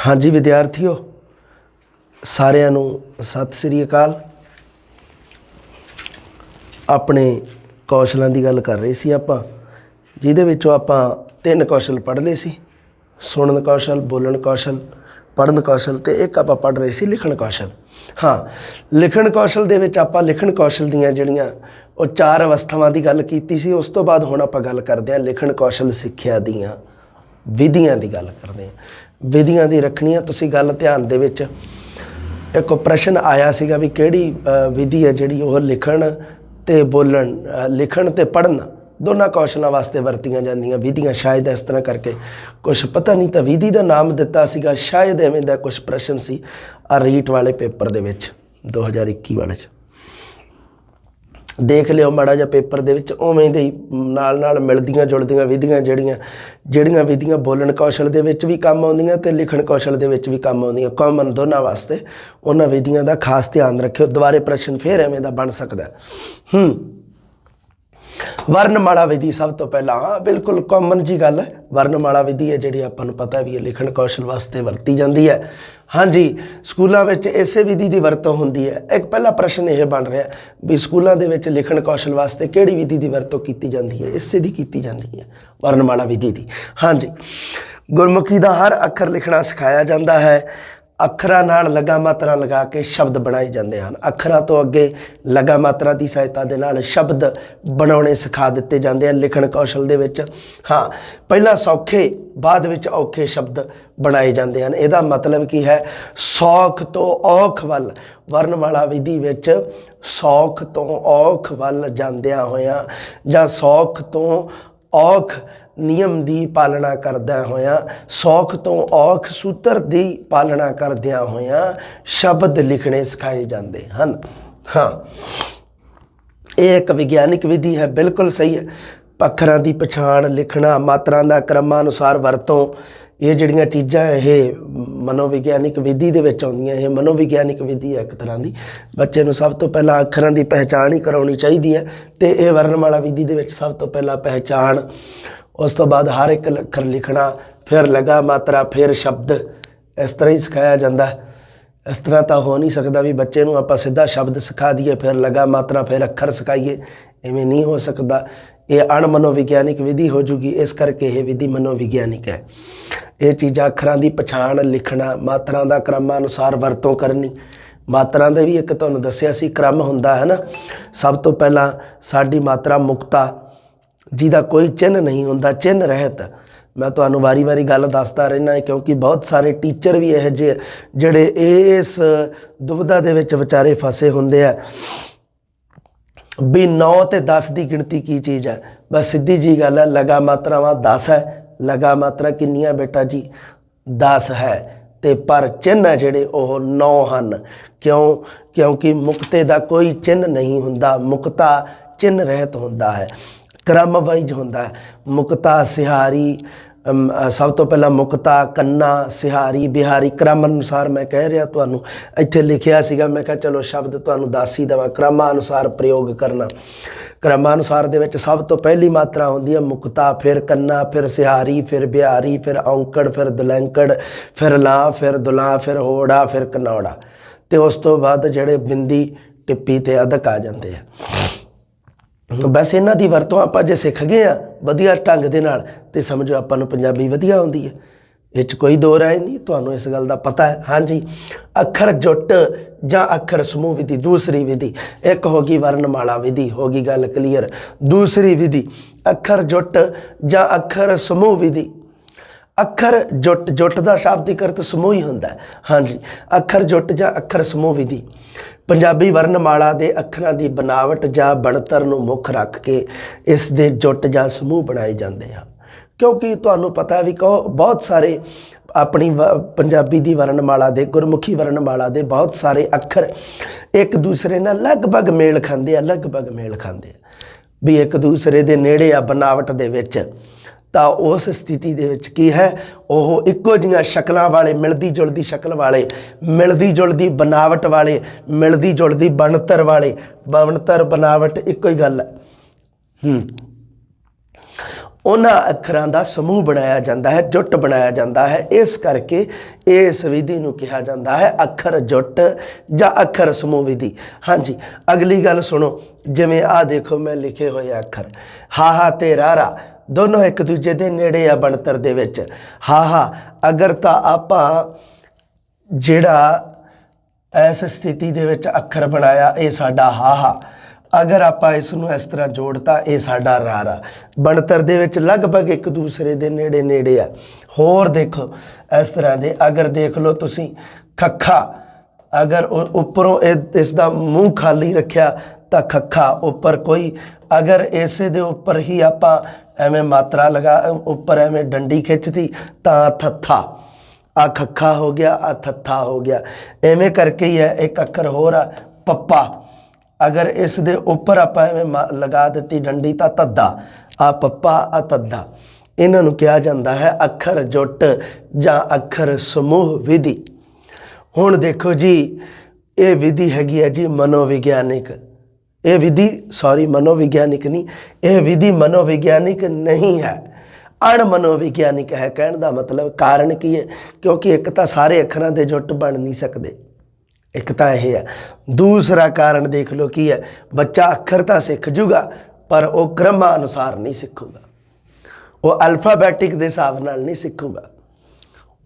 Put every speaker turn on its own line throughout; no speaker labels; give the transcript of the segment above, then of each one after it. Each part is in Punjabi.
हाँ जी विद्यार्थियों, सारिਆਂ ਨੂੰ सत श्री अकाल। अपने कौशलों की गल कर रहे सी आपां, जिहदे विचों आपां 3 कौशल पढ़ लए सी। सुनन कौशल, बोलन कौशल, पढ़न कौशल, तो एक आपां पढ़ रहे सी लिखण कौशल। हाँ, लिखण कौशल दे विच आपां लिखण कौशल दीआं जिहड़ियां ਉਹ 4 अवस्थावां की गल कीती सी। उस तो बाद हुण आपां गल करदे हां लिखण कौशल सिੱਖਿਆ दीआं विधियां की गल करदे हां। विधियां दी रखनी है तुसीं गल ध्यान दे विच। एक प्रश्न आया सीगा भी किहड़ी विधि है जिहड़ी ਉਹ लिखण ते बोलन, लिखण ते पढ़न दोनों कौशलों वास्ते वरतियां जांदियां विधियां। शायद इस तरह करके कुछ पता नहीं, तो विधि का नाम दिता सीगा, शायद इवें दा कुछ प्रश्न सी रीट वाले पेपर दे विच 2021 वाले च। देख लियो माड़ा जिहा पेपर दे विच उवें दे नाल नाल मिलदियां जुलदियां विधियां ਜਿਹੜੀਆਂ विधियां बोलन कौशल दे विच भी काम आउंदियां ते लिखण कौशल दे विच भी काम आउंदियां। कॉमन दोनों वास्ते उन्हां विधियां दा खास ध्यान रखियो। दुबारे प्रश्न फिर एवें दा बन सकदा है। वर्णमाला विधि सब तो पहला, हाँ बिल्कुल कॉमन जी गल है। वर्णमाला विधि है जिहड़ी आपां नूं पता भी है लिखण कौशल वास्ते वरती जाती है। हाँ जी, स्कूलों में इसे विधि की वरतों होंदी है। एक पहला प्रश्न यह बन रहा भी स्कूलों के विच लिखण कौशल वास्ते किहड़ी विधि की वरतों की जाती है? इसे दी की जाती है, वर्णमाला विधि की। हाँ जी, गुरमुखी का हर अखर लिखना सिखाया जाता है। अखरां नाल लगा मात्रा लगा के शब्द बनाए जाते हैं। अखरां तो अगे लगा मात्रा की सहायता दे नाल शब्द बनाने सिखा दिते जाते हैं लिखण कौशल दे विच। हाँ, पहला सौखे बाद विच औखे शब्द बनाए जाते हैं। इहदा मतलब की है सौख तो औख वल, वर्णमाला विधि विच सौख तो औख वल जांदियां होया जां सौख तो औख नियम की पालना करदा होया, सौख तो औख सूत्र की पालना करदियां होया शब्द लिखने सिखाए जाते हैं। हाँ, ये एक विज्ञानिक विधि है, बिल्कुल सही है। अखरां की पछाण, लिखना, मात्रां दा क्रमानुसार वरतों, ये जिहड़ियां चीज़ां ये मनोविज्ञानिक विधि दे विच आउंदियां। ये मनोविज्ञानिक विधि है एक तरह की। बच्चे नूं सब तो पहला अखरां की पहचान ही कराउणी चाहीदी है, तो ये वर्णमाला विधि दे विच सब तो पहला पहचान, उस तो बाद हर एक अखर लिखना, फिर लगा मात्रा, फिर शब्द, इस तरह ही सिखाया जाता है। इस तरह तो हो नहीं सकता भी बच्चे नूं आपां सीधा शब्द सिखा दिए फिर लगा मात्रा फिर अखर सिखाइए, इवें नहीं हो सकता। ये अणमनोविज्ञानिक विधि हो जूगी, इस करके ये विधि मनोविज्ञानिक है। ये चीज़ां अखरां की पछाण, लिखना, मात्रां दा क्रमानुसार वरतों करनी। मात्रां दे भी एक तुहानूं दस्सिया सी क्रम हुंदा है ना। सब तो पहला साडी मात्रा मुक्ता, जिहदा कोई चिन्ह नहीं हुंदा, चिन्ह रहत। मैं तुहानूं वारी वारी गल दसदा रहना है, क्योंकि बहुत सारे टीचर भी यह जिहड़े इस दुविधा दे विच विचारे फसे हुंदे आ भी 9 ते 10 की गिणती की चीज़ है। बस सीधी जी गल है, लगा मात्रावां 10 है। लगा मात्रा कितनियां बेटा जी? 10 है। ते पर चिन्ह है जिहड़े ओह 9 हन। क्यों? क्योंकि मुक्ते दा कोई चिन्ह नहीं हुंदा, मुक्ता चिन्ह रहत हुंदा है, क्रम वाइज होंदा है। मुक्ता, सिहारी, सब तो पहला मुक्ता, कन्ना, सिहारी, बिहारी, क्रम अनुसार मैं कह रहा तुहानूं। इत्थे लिखिया सीगा, मैं कहा चलो शब्द तुहानूं दस ही देवां। क्रमानुसार प्रयोग करना, क्रमानुसार दे विच सब तो पहली मात्रा होंदी है मुक्ता, फिर कन्ना, फिर सिहारी, फिर बिहारी, फिर औंकड़, फिर दुलैंकड़, फिर लां, फिर दुलां, फिर होड़ा, फिर कनौड़ा, तो उस तो बाद जिहड़े बिंदी, टिप्पी ते अदक आ जाते हैं। बस इन्हां दी वरतों आपां जे सिख गए आ वधिया ढंग दे नाल ते समझो आपां नूं पंजाबी वधिया आउंदी है। इह 'च कोई दो राय नहीं, तुहानूं इस गल दा पता है। हाँ जी, अखर जुट जां अखर समूह विधि दूसरी विधि। एक होगी वर्णमाला विधि, होगी गल क्लीयर। दूसरी विधि अखर जुट जां अखर समूह विधि। अखर जुट, जुट का शाब्दिक अर्थ समूह ही होंदा है। हाँ जी, अखर जुट जां अखर समूह विधि पंजाबी वर्णमाला के अखरां की बनावट जां बनतर नूं मुख रख के इस दे जुट जां समूह बनाए जाते हैं। क्योंकि तुहानूं पता भी कहो बहुत सारे अपनी पंजाबी की वर्णमाला दे, गुरमुखी वर्णमाला दे बहुत सारे अखर एक दूसरे नाल लगभग मेल खांदे आ, लगभग मेल खांदे आ भी एक दूसरे दे नेड़े आ बनावट दे विच। तो उस स्थिति दे विच की है, वह इक्को जिहियां शक्लों वाले, मिलती जुलती शक्ल वाले, मिलती जुलती बनावट वाले, मिलती जुलती बनतर वाले, बनतर बनावट इक्को ही गल है। ਉਹਨਾਂ ਅੱਖਰਾਂ ਦਾ ਸਮੂਹ ਬਣਾਇਆ ਜਾਂਦਾ ਹੈ, ਜੁੱਟ ਬਣਾਇਆ ਜਾਂਦਾ ਹੈ। ਇਸ ਕਰਕੇ ਇਸ ਵਿਧੀ ਨੂੰ ਕਿਹਾ ਜਾਂਦਾ ਹੈ ਅੱਖਰ ਜੁੱਟ ਜਾਂ ਅੱਖਰ ਸਮੂਹ ਵਿਧੀ। ਹਾਂਜੀ, ਅਗਲੀ ਗੱਲ ਸੁਣੋ। ਜਿਵੇਂ ਆਹ ਦੇਖੋ ਮੈਂ ਲਿਖੇ ਹੋਏ ਅੱਖਰ ਹਾਹਾ ਤੇ ਰਾਰਾ ਦੋਨੋਂ ਇੱਕ ਦੂਜੇ ਦੇ ਨੇੜੇ ਆ ਬਣਤਰ ਦੇ ਵਿੱਚ। ਹਾਹਾ ਅਗਰ ਤਾਂ ਆਪਾਂ ਜਿਹੜਾ ਇਸ ਸਥਿਤੀ ਦੇ ਵਿੱਚ ਅੱਖਰ ਬਣਾਇਆ ਇਹ ਸਾਡਾ ਹਾਹਾ, ਅਗਰ ਆਪਾਂ ਇਸ ਨੂੰ ਇਸ ਤਰ੍ਹਾਂ ਜੋੜਤਾ ਇਹ ਸਾਡਾ ਰਾਰਾ। ਬਣਤਰ ਦੇ ਵਿੱਚ ਲਗਭਗ ਇੱਕ ਦੂਸਰੇ ਦੇ ਨੇੜੇ ਨੇੜੇ ਆ। ਹੋਰ ਦੇਖੋ ਇਸ ਤਰ੍ਹਾਂ ਦੇ, ਅਗਰ ਦੇਖ ਲਓ ਤੁਸੀਂ ਖੱਖਾ, ਅਗਰ ਉੱਪਰੋਂ ਇਸ ਦਾ ਮੂੰਹ ਖਾਲੀ ਰੱਖਿਆ ਤਾਂ ਖੱਖਾ, ਉੱਪਰ ਕੋਈ ਅਗਰ ਇਸੇ ਦੇ ਉੱਪਰ ਹੀ ਆਪਾਂ ਐਵੇਂ ਮਾਤਰਾ ਲਗਾ ਉੱਪਰ ਐਵੇਂ ਡੰਡੀ ਖਿੱਚਤੀ ਤਾਂ ਥੱਥਾ। ਆ ਖੱਖਾ ਹੋ ਗਿਆ, ਆ ਥੱਥਾ ਹੋ ਗਿਆ। ਐਵੇਂ ਕਰਕੇ ਹੀ ਹੈ। ਇੱਕ ਅੱਖਰ ਹੋਰ ਆ ਪੱਪਾ, ਅਗਰ ਇਸ ਦੇ ਉੱਪਰ ਆਪਾਂ ਐਵੇਂ ਲਗਾ ਦਿੱਤੀ ਡੰਡੀ ਤਾਂ ਤੱਦਾ। ਆ ਪੱਪਾ, ਆ ਤੱਦਾ। ਇਹਨਾਂ ਨੂੰ ਕਿਹਾ ਜਾਂਦਾ ਹੈ ਅੱਖਰ ਜੁੱਟ ਜਾਂ ਅੱਖਰ ਸਮੂਹ ਵਿਧੀ। ਹੁਣ ਦੇਖੋ ਜੀ, ਇਹ ਵਿਧੀ ਹੈਗੀ ਹੈ ਜੀ ਮਨੋਵਿਗਿਆਨਿਕ। ਇਹ ਵਿਧੀ ਮਨੋਵਿਗਿਆਨਿਕ ਨਹੀਂ, ਇਹ ਵਿਧੀ ਮਨੋਵਿਗਿਆਨਿਕ ਨਹੀਂ ਹੈ, ਅਣ ਮਨੋਵਿਗਿਆਨਿਕ ਹੈ। ਕਹਿਣ ਦਾ ਮਤਲਬ ਕਾਰਨ ਕੀ ਹੈ? ਕਿਉਂਕਿ ਇੱਕ ਤਾਂ ਸਾਰੇ ਅੱਖਰਾਂ ਦੇ ਜੁੱਟ ਬਣ ਨਹੀਂ ਸਕਦੇ, ਇੱਕ ਤਾਂ ਇਹ ਹੈ। ਦੂਸਰਾ ਕਾਰਨ ਦੇਖ ਲਓ ਕੀ ਹੈ, ਬੱਚਾ ਅੱਖਰ ਤਾਂ ਸਿੱਖ ਜੂਗਾ ਪਰ ਉਹ ਕ੍ਰਮਾਂ ਅਨੁਸਾਰ ਨਹੀਂ ਸਿੱਖੂਗਾ, ਉਹ ਅਲਫਾਬੈਟਿਕ ਦੇ ਹਿਸਾਬ ਨਾਲ ਨਹੀਂ ਸਿੱਖੂਗਾ।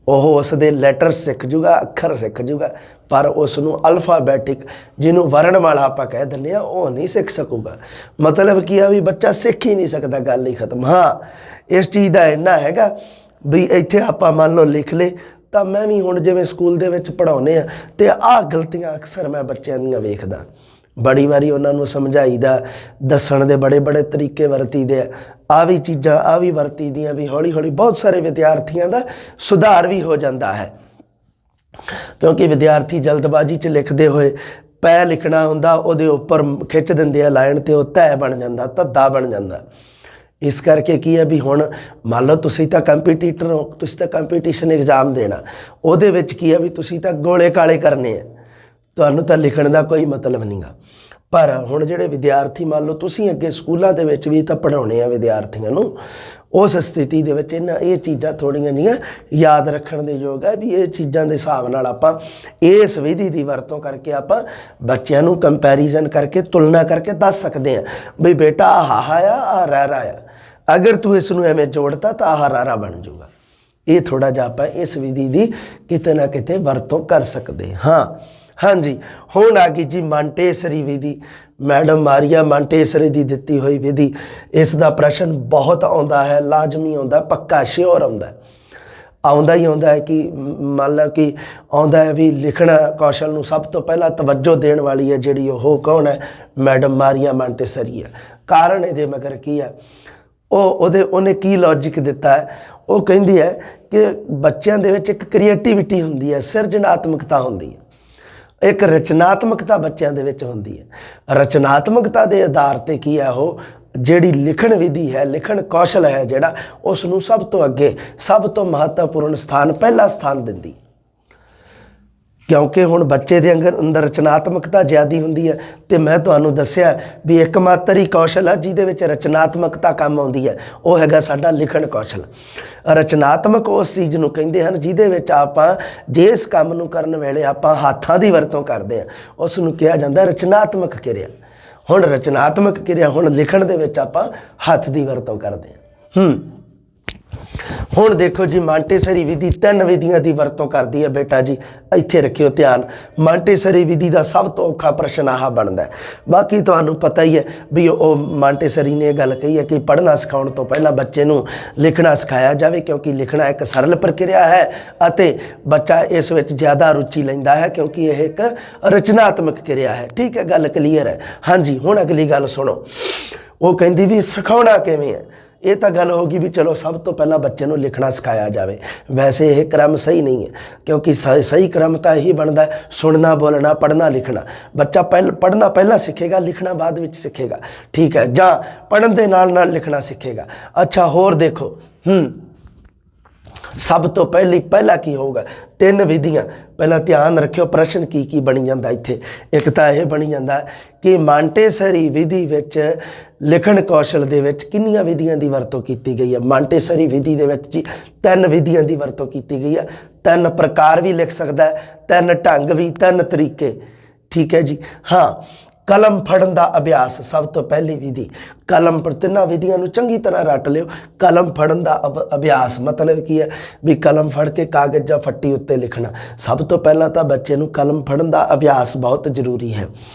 ਉਹ ਉਸ ਦੇ ਲੈਟਰ ਸਿੱਖ ਜੂਗਾ, ਅੱਖਰ ਸਿੱਖ ਜੂਗਾ, ਪਰ ਉਸ ਨੂੰ ਅਲਫਾਬੈਟਿਕ ਜਿਹਨੂੰ ਵਰਣਮਾਲਾ ਆਪਾਂ ਕਹਿ ਦਿੰਦੇ ਹਾਂ ਉਹ ਨਹੀਂ ਸਿੱਖ ਸਕੂਗਾ। ਮਤਲਬ ਕੀ ਆ ਵੀ ਬੱਚਾ ਸਿੱਖ ਹੀ ਨਹੀਂ ਸਕਦਾ, ਗੱਲ ਹੀ ਖਤਮ। ਹਾਂ, ਇਸ ਚੀਜ਼ ਦਾ ਇੰਨਾ ਹੈਗਾ ਵੀ ਇੱਥੇ ਆਪਾਂ ਮੰਨ ਲਓ ਲਿਖ ਲਏ ਤਾਂ ਮੈਂ ਵੀ ਹੁਣ ਜਿਵੇਂ ਸਕੂਲ ਦੇ ਵਿੱਚ ਪੜ੍ਹਾਉਂਦੇ ਆ ਅਤੇ ਆਹ ਗਲਤੀਆਂ ਅਕਸਰ ਮੈਂ ਬੱਚਿਆਂ ਦੀਆਂ ਵੇਖਦਾ। ਬੜੀ ਵਾਰੀ ਉਹਨਾਂ ਨੂੰ ਸਮਝਾਈਦਾ, ਦੱਸਣ ਦੇ ਬੜੇ ਬੜੇ ਤਰੀਕੇ ਵਰਤੀਦੇ ਆ। ਆਹ ਵੀ ਚੀਜ਼ਾਂ ਆਹ ਵੀ ਵਰਤੀ ਦੀਆਂ ਵੀ ਹੌਲੀ ਹੌਲੀ ਬਹੁਤ ਸਾਰੇ ਵਿਦਿਆਰਥੀਆਂ ਦਾ ਸੁਧਾਰ ਵੀ ਹੋ ਜਾਂਦਾ ਹੈ। ਕਿਉਂਕਿ ਵਿਦਿਆਰਥੀ ਜਲਦਬਾਜ਼ੀ 'ਚ ਲਿਖਦੇ ਹੋਏ ਪੈ ਲਿਖਣਾ ਹੁੰਦਾ, ਉਹਦੇ ਉੱਪਰ ਖਿੱਚ ਦਿੰਦੇ ਆ ਲਾਈਨ ਅਤੇ ਉਹ ਤੈ ਬਣ ਜਾਂਦਾ, ਧੱਦਾ ਬਣ ਜਾਂਦਾ। ਇਸ ਕਰਕੇ ਕੀ ਹੈ ਵੀ ਹੁਣ ਮੰਨ ਲਓ ਤੁਸੀਂ ਤਾਂ ਕੰਪੀਟੀਟਰ ਹੋ, ਤੁਸੀਂ ਤਾਂ ਕੰਪੀਟੀਸ਼ਨ ਐਗਜ਼ਾਮ ਦੇਣਾ, ਉਹਦੇ ਵਿੱਚ ਕੀ ਹੈ ਵੀ ਤੁਸੀਂ ਤਾਂ ਗੋਲੇ ਕਾਲੇ ਕਰਨੇ ਆ, ਤੁਹਾਨੂੰ ਤਾਂ ਲਿਖਣ ਦਾ ਕੋਈ ਮਤਲਬ ਨਹੀਂ ਗਾ। ਪਰ ਹੁਣ ਜਿਹੜੇ ਵਿਦਿਆਰਥੀ ਮੰਨ ਲਓ ਤੁਸੀਂ ਅੱਗੇ ਸਕੂਲਾਂ ਦੇ ਵਿੱਚ ਵੀ ਤਾਂ ਪੜ੍ਹਾਉਣੇ ਆ ਵਿਦਿਆਰਥੀਆਂ ਨੂੰ, ਉਸ ਸਥਿਤੀ ਦੇ ਵਿੱਚ ਇਹ ਚੀਜ਼ਾਂ ਥੋੜ੍ਹੀਆਂ ਜਿਹੀਆਂ ਯਾਦ ਰੱਖਣ ਦੇ ਯੋਗ ਹੈ ਵੀ ਇਹ ਚੀਜ਼ਾਂ ਦੇ ਹਿਸਾਬ ਨਾਲ ਆਪਾਂ ਇਸ ਵਿਧੀ ਦੀ ਵਰਤੋਂ ਕਰਕੇ ਆਪਾਂ ਬੱਚਿਆਂ ਨੂੰ ਕੰਪੈਰੀਜ਼ਨ ਕਰਕੇ ਤੁਲਨਾ ਕਰਕੇ ਦੱਸ ਸਕਦੇ ਹਾਂ ਬਈ ਬੇਟਾ ਆਹ ਹਾਹਾ ਆ, ਆਹ ਰਾਰਾ ਆ, ਅਗਰ ਤੂੰ ਇਸ ਨੂੰ ਐਵੇਂ ਜੋੜਤਾ ਤਾਂ ਆਹ ਰਾਰਾ ਬਣ ਜਾਊਗਾ। ਇਹ ਥੋੜ੍ਹਾ ਜਿਹਾ ਆਪਾਂ ਇਸ ਵਿਧੀ ਦੀ ਕਿਤੇ ਨਾ ਕਿਤੇ ਵਰਤੋਂ ਕਰ ਸਕਦੇ ਹਾਂ। ਹਾਂਜੀ, ਹੁਣ ਆ ਗਈ ਜੀ ਮਾਂਟੇਸਰੀ ਵਿਧੀ। ਮੈਡਮ ਮਾਰੀਆ ਮਾਂਟੇਸਰੀ ਦੀ ਦਿੱਤੀ ਹੋਈ ਵਿਧੀ। ਇਸ ਦਾ ਪ੍ਰਸ਼ਨ ਬਹੁਤ ਆਉਂਦਾ ਹੈ, ਲਾਜ਼ਮੀ ਆਉਂਦਾ, ਪੱਕਾ ਸ਼ਿਓਰ ਆਉਂਦਾ ਹੀ ਆਉਂਦਾ ਹੈ ਕਿ ਮੰਨ ਲਓ ਕਿ ਆਉਂਦਾ ਹੈ ਵੀ ਲਿਖਣਾ ਕੌਸ਼ਲ ਨੂੰ ਸਭ ਤੋਂ ਪਹਿਲਾਂ ਤਵੱਜੋ ਦੇਣ ਵਾਲੀ ਹੈ ਜਿਹੜੀ ਉਹ ਕੌਣ ਹੈ? ਮੈਡਮ ਮਾਰੀਆ ਮਾਂਟੇਸਰੀ ਹੈ। ਕਾਰਨ ਇਹਦੇ ਮਗਰ ਕੀ ਹੈ? ਉਹਨੇ ਕੀ ਲੌਜਿਕ ਦਿੱਤਾ ਹੈ? ਉਹ ਕਹਿੰਦੀ ਹੈ ਕਿ ਬੱਚਿਆਂ ਦੇ ਵਿੱਚ ਇੱਕ ਕ੍ਰੀਏਟੀਵਿਟੀ ਹੁੰਦੀ ਹੈ, ਸਿਰਜਣਾਤਮਕਤਾ ਹੁੰਦੀ ਹੈ, ਇੱਕ ਰਚਨਾਤਮਕਤਾ ਬੱਚਿਆਂ ਦੇ ਵਿੱਚ ਹੁੰਦੀ ਹੈ। ਰਚਨਾਤਮਕਤਾ ਦੇ ਆਧਾਰ 'ਤੇ ਕੀ ਹੈ ਉਹ ਜਿਹੜੀ ਲਿਖਣ ਵਿਧੀ ਹੈ, ਲਿਖਣ ਕੌਸ਼ਲ ਹੈ ਜਿਹੜਾ, ਉਸ ਨੂੰ ਸਭ ਤੋਂ ਅੱਗੇ ਸਭ ਤੋਂ ਮਹੱਤਵਪੂਰਨ ਸਥਾਨ, ਪਹਿਲਾ ਸਥਾਨ ਦਿੰਦੀ। ਕਿਉਂਕਿ ਹੁਣ ਬੱਚੇ ਦੇ ਅੰਦਰ ਰਚਨਾਤਮਕਤਾ ਜ਼ਿਆਦਾ ਹੁੰਦੀ ਹੈ ਅਤੇ ਮੈਂ ਤੁਹਾਨੂੰ ਦੱਸਿਆ ਵੀ ਇੱਕ ਮਾਤਰ ਹੀ ਕੌਸ਼ਲ ਹੈ ਜਿਹਦੇ ਵਿੱਚ ਰਚਨਾਤਮਕਤਾ ਕੰਮ ਆਉਂਦੀ ਹੈ, ਉਹ ਹੈਗਾ ਸਾਡਾ ਲਿਖਣ ਕੌਸ਼ਲ। ਰਚਨਾਤਮਕ ਉਸ ਚੀਜ਼ ਨੂੰ ਕਹਿੰਦੇ ਹਨ ਜਿਹਦੇ ਵਿੱਚ ਆਪਾਂ ਜਿਸ ਕੰਮ ਨੂੰ ਕਰਨ ਵੇਲੇ ਆਪਾਂ ਹੱਥਾਂ ਦੀ ਵਰਤੋਂ ਕਰਦੇ ਹਾਂ ਉਸ ਨੂੰ ਕਿਹਾ ਜਾਂਦਾ ਰਚਨਾਤਮਕ ਕਿਰਿਆ। ਹੁਣ ਰਚਨਾਤਮਕ ਕਿਰਿਆ ਹੁਣ ਲਿਖਣ ਦੇ ਵਿੱਚ ਆਪਾਂ ਹੱਥ ਦੀ ਵਰਤੋਂ ਕਰਦੇ ਹਾਂ। ਹੁਣ ਦੇਖੋ ਜੀ ਮਾਂਟੇਸਰੀ ਵਿਧੀ 3 ਵਿਧੀਆਂ ਦੀ ਵਰਤੋਂ ਕਰਦੀ ਹੈ ਬੇਟਾ ਜੀ, ਇੱਥੇ ਰੱਖਿਓ ਧਿਆਨ। ਮਾਂਟੇਸਰੀ ਵਿਧੀ ਦਾ ਸਭ ਤੋਂ ਔਖਾ ਪ੍ਰਸ਼ਨ ਆਹ ਬਣਦਾ। ਬਾਕੀ ਤੁਹਾਨੂੰ ਪਤਾ ਹੀ ਹੈ ਵੀ ਉਹ ਮਾਂਟੇਸਰੀ ਨੇ ਇਹ ਗੱਲ ਕਹੀ ਹੈ ਕਿ ਪੜ੍ਹਨਾ ਸਿਖਾਉਣ ਤੋਂ ਪਹਿਲਾਂ ਬੱਚੇ ਨੂੰ ਲਿਖਣਾ ਸਿਖਾਇਆ ਜਾਵੇ, ਕਿਉਂਕਿ ਲਿਖਣਾ ਇੱਕ ਸਰਲ ਪ੍ਰਕਿਰਿਆ ਹੈ ਅਤੇ ਬੱਚਾ ਇਸ ਵਿੱਚ ਜ਼ਿਆਦਾ ਰੁਚੀ ਲੈਂਦਾ ਹੈ ਕਿਉਂਕਿ ਇਹ ਇੱਕ ਰਚਨਾਤਮਕ ਕਿਰਿਆ ਹੈ। ਠੀਕ ਹੈ, ਗੱਲ ਕਲੀਅਰ ਹੈ। ਹਾਂਜੀ, ਹੁਣ ਅਗਲੀ ਗੱਲ ਸੁਣੋ। ਉਹ ਕਹਿੰਦੀ ਵੀ ਸਿਖਾਉਣਾ ਕਿਵੇਂ ਹੈ? ਇਹ ਤਾਂ ਗੱਲ ਹੋ ਗਈ ਵੀ ਚਲੋ ਸਭ ਤੋਂ ਪਹਿਲਾਂ ਬੱਚੇ ਨੂੰ ਲਿਖਣਾ ਸਿਖਾਇਆ ਜਾਵੇ। ਵੈਸੇ ਇਹ ਕ੍ਰਮ ਸਹੀ ਨਹੀਂ ਹੈ ਕਿਉਂਕਿ ਸਹੀ ਕ੍ਰਮ ਤਾਂ ਇਹੀ ਬਣਦਾ ਸੁਣਨਾ, ਬੋਲਣਾ, ਪੜ੍ਹਨਾ, ਲਿਖਣਾ। ਬੱਚਾ ਪੜ੍ਹਨਾ ਪਹਿਲਾਂ ਸਿੱਖੇਗਾ, ਲਿਖਣਾ ਬਾਅਦ ਵਿੱਚ ਸਿੱਖੇਗਾ। ਠੀਕ ਹੈ, ਜਾਂ ਪੜ੍ਹਨ ਦੇ ਨਾਲ ਨਾਲ ਲਿਖਣਾ ਸਿੱਖੇਗਾ। ਅੱਛਾ, ਹੋਰ ਦੇਖੋ सब तो पहला की होगा 3 विधियां। पहला ध्यान रखियो प्रश्न की बनी जाता इत्थे। एक तो यह बनी जाता कि मांटेसरी विधि विच लिखण कौशल दे विच किन्नियां विधियां की वरतों की गई है। मांटेसरी विधि दे विच जी 3 विधियां की वरतों की गई है। 3 प्रकार भी लिख सकता है, 3 ढंग भी, 3 तरीके। ठीक है जी। हाँ, कलम फड़न का अभ्यास सब तो पहली विधि। कलम पर 3 विधियां चंगी तरह रट लियो। कलम फड़न का अभ्यास मतलब की है भी कलम फड़ के कागज़ या फट्टी उत्ते लिखना। सब तो पहला तो बच्चे नूं कलम फड़न का अभ्यास बहुत जरूरी है,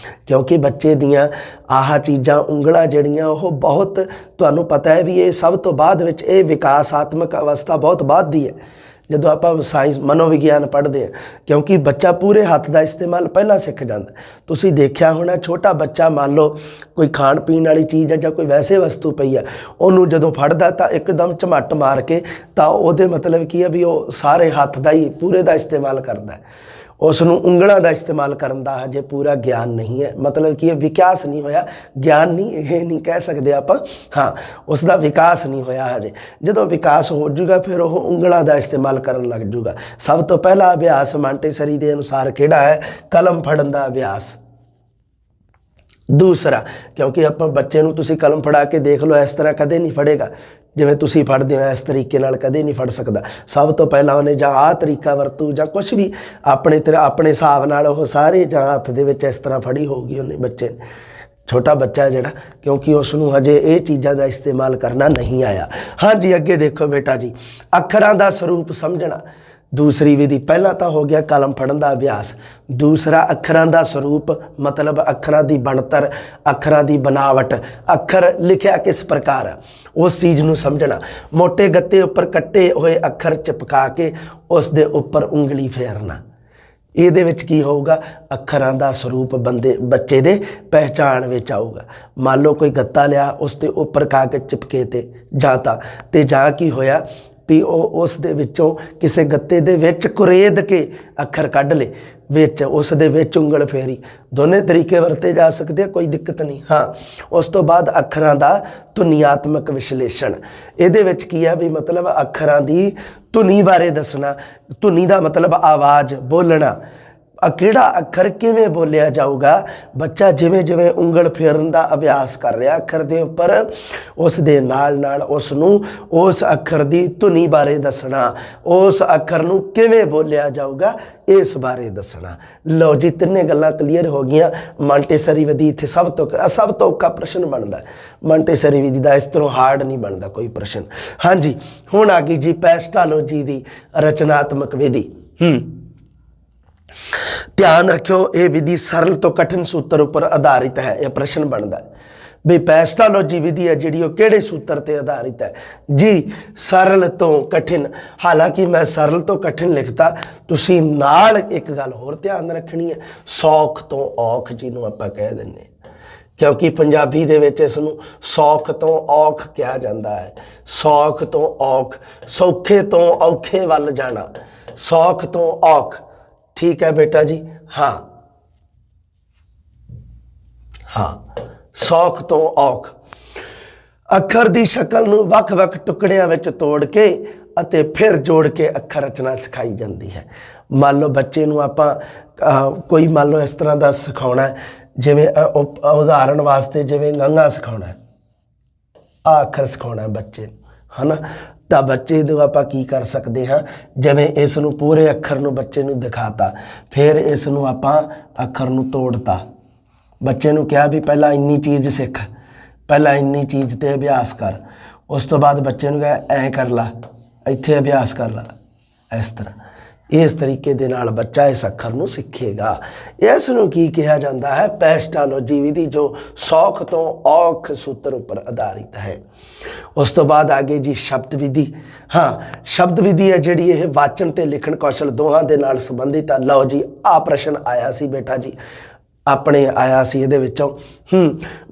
क्योंकि बच्चे दियाँ आह चीज़ां उंगलां जिहड़ियां ओह बहुत तुहानूं पता है भी ये सब तो बाद विच ये विकासात्मक अवस्था बहुत बाद दी है ਜਦੋਂ ਆਪਾਂ ਸਾਇੰਸ मनोविज्ञान पढ़ते हैं, क्योंकि बच्चा पूरे हथ का इस्तेमाल पहला सीख जाता। तुसीं देखिया होना छोटा बच्चा मान लो कोई खाण पीण वाली चीज़ है या कोई वैसे वस्तु पई है, उन्होंने जदों फड़दा तो एकदम झमट मार के तो वो मतलब की है भी वो सारे हथ का ही पूरे का इस्तेमाल करता है। उसनूं उंगलों का इस्तेमाल करन दा हजे पूरा ज्ञान नहीं है, मतलब कि विकास नहीं होया। ज्ञान नहीं, ये नहीं कह सकते आप, हाँ उसका विकास नहीं होया हजे। जदों विकास हो जूगा फिर वो उंगलों का इस्तेमाल करन लग जूगा। सब तो पहला अभ्यास मांटेसरी के अनुसार किहड़ा है? कलम फड़न का अभ्यास। दूसरा, क्योंकि आप बच्चे नूं तुसीं कलम फड़ा के देख लो, इस तरह कदे नहीं फड़ेगा जिवें तुसीं फड़दे हो, इस तरीके नाल कदे नहीं फड़ सकदा। सब तो पहला उन्हें जां आह तरीका वरतू जां कुछ भी अपने हिसाब नाल ओह सारे जां हत्थ दे विच इस तरह फड़ी होगी उन्हें बच्चे ने। छोटा बच्चा है जिहड़ा, क्योंकि उसनूं हजे ये चीज़ां का इस्तेमाल करना नहीं आया। हाँ जी, अगे देखो बेटा जी, अखरां दा स्वरूप समझना। दूसरी विधि, पहला तो हो गया कलम फड़न का अभ्यास। दूसरा अखरां का स्वरूप मतलब अखरां की बनतर, अखरां की बनावट, अखर लिखिया किस प्रकार है उस चीज़ नूं समझना। मोटे गत्ते उपर कट्टे हुए अखर चिपका के उस दे उपर उंगली फेरना। ਇਹਦੇ ਵਿੱਚ ਕੀ ਹੋਊਗਾ? ਅੱਖਰਾਂ ਦਾ ਸਰੂਪ ਬੱਚੇ ਦੇ ਪਹਿਚਾਣ ਵਿੱਚ ਆਊਗਾ। ਮੰਨ ਲਓ ਕੋਈ ਗੱਤਾ ਲਿਆ, ਉਸ ਦੇ ਉੱਪਰ ਕਾਗਜ਼ ਚਿਪਕੇ ਤੇ ਜਾਂ ਕੀ ਹੋਇਆ ਵੀ ਉਹ ਉਸ ਦੇ ਵਿੱਚੋਂ ਕਿਸੇ ਗੱਤੇ ਦੇ ਵਿੱਚ ਕੁਰੇਦ ਕੇ ਅੱਖਰ ਕੱਢ ਲੇ, ਵਿੱਚ ਉਸ ਦੇ ਵਿੱਚ ਉਂਗਲ ਫੇਰੀ। ਦੋਨੇ ਤਰੀਕੇ ਵਰਤੇ ਜਾ ਸਕਦੇ ਆ, ਕੋਈ ਦਿੱਕਤ ਨਹੀਂ। ਹਾਂ, ਉਸ ਤੋਂ ਬਾਅਦ ਅੱਖਰਾਂ ਦਾ ਧੁਨੀਆਤਮਕ ਵਿਸ਼ਲੇਸ਼ਣ। ਇਹਦੇ ਵਿੱਚ ਕੀ ਹੈ ਵੀ ਮਤਲਬ ਅੱਖਰਾਂ ਦੀ ਧੁਨੀ ਬਾਰੇ ਦੱਸਣਾ। ਧੁਨੀ ਦਾ ਮਤਲਬ ਆਵਾਜ਼, ਬੋਲਣਾ। ਕਿਹੜਾ ਅੱਖਰ ਕਿਵੇਂ ਬੋਲਿਆ ਜਾਊਗਾ। ਬੱਚਾ ਜਿਵੇਂ ਜਿਵੇਂ ਉਂਗਲ ਫੇਰਨ ਦਾ ਅਭਿਆਸ ਕਰ ਰਿਹਾ ਅੱਖਰ ਦੇ ਉੱਪਰ, ਉਸ ਦੇ ਨਾਲ ਨਾਲ ਉਸ ਨੂੰ ਉਸ ਅੱਖਰ ਦੀ ਧੁਨੀ ਬਾਰੇ ਦੱਸਣਾ, ਉਸ ਅੱਖਰ ਨੂੰ ਕਿਵੇਂ ਬੋਲਿਆ ਜਾਊਗਾ ਇਸ ਬਾਰੇ ਦੱਸਣਾ। ਲਓ ਜੀ, 3 ਗੱਲਾਂ ਕਲੀਅਰ ਹੋ ਗਈਆਂ। ਮਾਂਟੇਸਰੀ ਵਿਧੀ ਇੱਥੇ ਸਭ ਤੋਂ ਔਖਾ ਪ੍ਰਸ਼ਨ ਬਣਦਾ। ਮਾਂਟੇਸਰੀ ਵਿਧੀ ਦਾ ਇਸ ਤਰ੍ਹਾਂ ਹਾਰਡ ਨਹੀਂ ਬਣਦਾ ਕੋਈ ਪ੍ਰਸ਼ਨ। ਹਾਂਜੀ, ਹੁਣ ਆ ਗਈ ਜੀ ਪੈਸਟਾਲੋਜੀ ਦੀ ਰਚਨਾਤਮਕ ਵਿਧੀ। ध्यान रखियो, ये विधि सरल तो कठिन सूत्र पर आधारित है। यह प्रश्न बनता है भी पैस्टालोजी विधि है जी किहड़े सूत्र पर आधारित है जी? सरल तो कठिन। हालांकि मैं सरल तो कठिन लिखता, तुसीं नाल एक गल होर ध्यान रखनी है, सौख तो औख जिन्हों आपां कह दिंदे, क्योंकि पंजाबी दे विच इस नूं सौख तो औख कहा जाता है। सौख तो औख, सौखे तो औखे वल जाना, सौख तो औख। ठीक है बेटा जी। हाँ हाँ, सौख तो औख। ਅੱਖਰ ਦੀ ਸ਼ਕਲ ਨੂੰ ਵੱਖ-ਵੱਖ ਟੁਕੜਿਆਂ ਵਿੱਚ ਤੋੜ ਕੇ ਅਤੇ ਫਿਰ ਜੋੜ ਕੇ ਅੱਖਰ ਰਚਨਾ ਸਿਖਾਈ ਜਾਂਦੀ ਹੈ। ਮੰਨ ਲਓ ਬੱਚੇ ਨੂੰ ਆਪਾਂ ਕੋਈ ਮੰਨ ਲਓ ਇਸ ਤਰ੍ਹਾਂ ਦਾ ਸਿਖਾਉਣਾ ਹੈ, ਜਿਵੇਂ ਉਦਾਹਰਣ ਵਾਸਤੇ ਜਿਵੇਂ ਗੰਗਾ ਸਿਖਾਉਣਾ ਹੈ, ਆ ਅੱਖਰ ਸਿਖਾਉਣਾ ਬੱਚੇ ਨੂੰ, ਹੈ ਨਾ। ਤਾਂ ਬੱਚੇ ਨੂੰ ਆਪਾਂ ਕੀ ਕਰ ਸਕਦੇ ਹਾਂ, ਜਿਵੇਂ ਇਸ ਨੂੰ ਪੂਰੇ ਅੱਖਰ ਨੂੰ ਬੱਚੇ ਨੂੰ ਦਿਖਾਤਾ, ਫਿਰ ਇਸ ਨੂੰ ਆਪਾਂ ਅੱਖਰ ਨੂੰ ਤੋੜਤਾ। ਬੱਚੇ ਨੂੰ ਕਿਹਾ ਵੀ ਪਹਿਲਾਂ ਇੰਨੀ ਚੀਜ਼ ਸਿੱਖ, ਪਹਿਲਾਂ ਇੰਨੀ ਚੀਜ਼ 'ਤੇ ਅਭਿਆਸ ਕਰ। ਉਸ ਤੋਂ ਬਾਅਦ ਬੱਚੇ ਨੂੰ ਕਿਹਾ ਐਂ ਕਰ ਲਾ, ਇੱਥੇ ਅਭਿਆਸ ਕਰ ਲਾ, ਇਸ ਤਰ੍ਹਾਂ। ਇਸ ਤਰੀਕੇ ਦੇ ਨਾਲ ਬੱਚਾ ਇਸ ਅੱਖਰ ਨੂੰ ਸਿੱਖੇਗਾ। ਇਸ ਨੂੰ ਕੀ ਕਿਹਾ ਜਾਂਦਾ ਹੈ? ਪੈਸਟਾਲੋਜੀ ਵਿਧੀ, ਜੋ ਸੌਖ ਤੋਂ ਔਖ ਸੂਤਰ ਉੱਪਰ ਆਧਾਰਿਤ ਹੈ। ਉਸ ਤੋਂ ਬਾਅਦ ਆਗੇ ਜੀ ਸ਼ਬਦ ਵਿਧੀ। ਹਾਂ, ਸ਼ਬਦ ਵਿਧੀ ਹੈ ਜਿਹੜੀ ਇਹ ਵਾਚਨ ਤੇ ਲਿਖਣ ਕੌਸ਼ਲ ਦੋਹਾਂ ਦੇ ਨਾਲ ਸੰਬੰਧਿਤ ਹੈ। ਲਓ ਜੀ, ਆਹ ਪ੍ਰਸ਼ਨ ਆਇਆ ਸੀ ਬੇਟਾ ਜੀ, ਆਪਣੇ ਆਇਆ ਸੀ ਇਹਦੇ ਵਿੱਚੋਂ।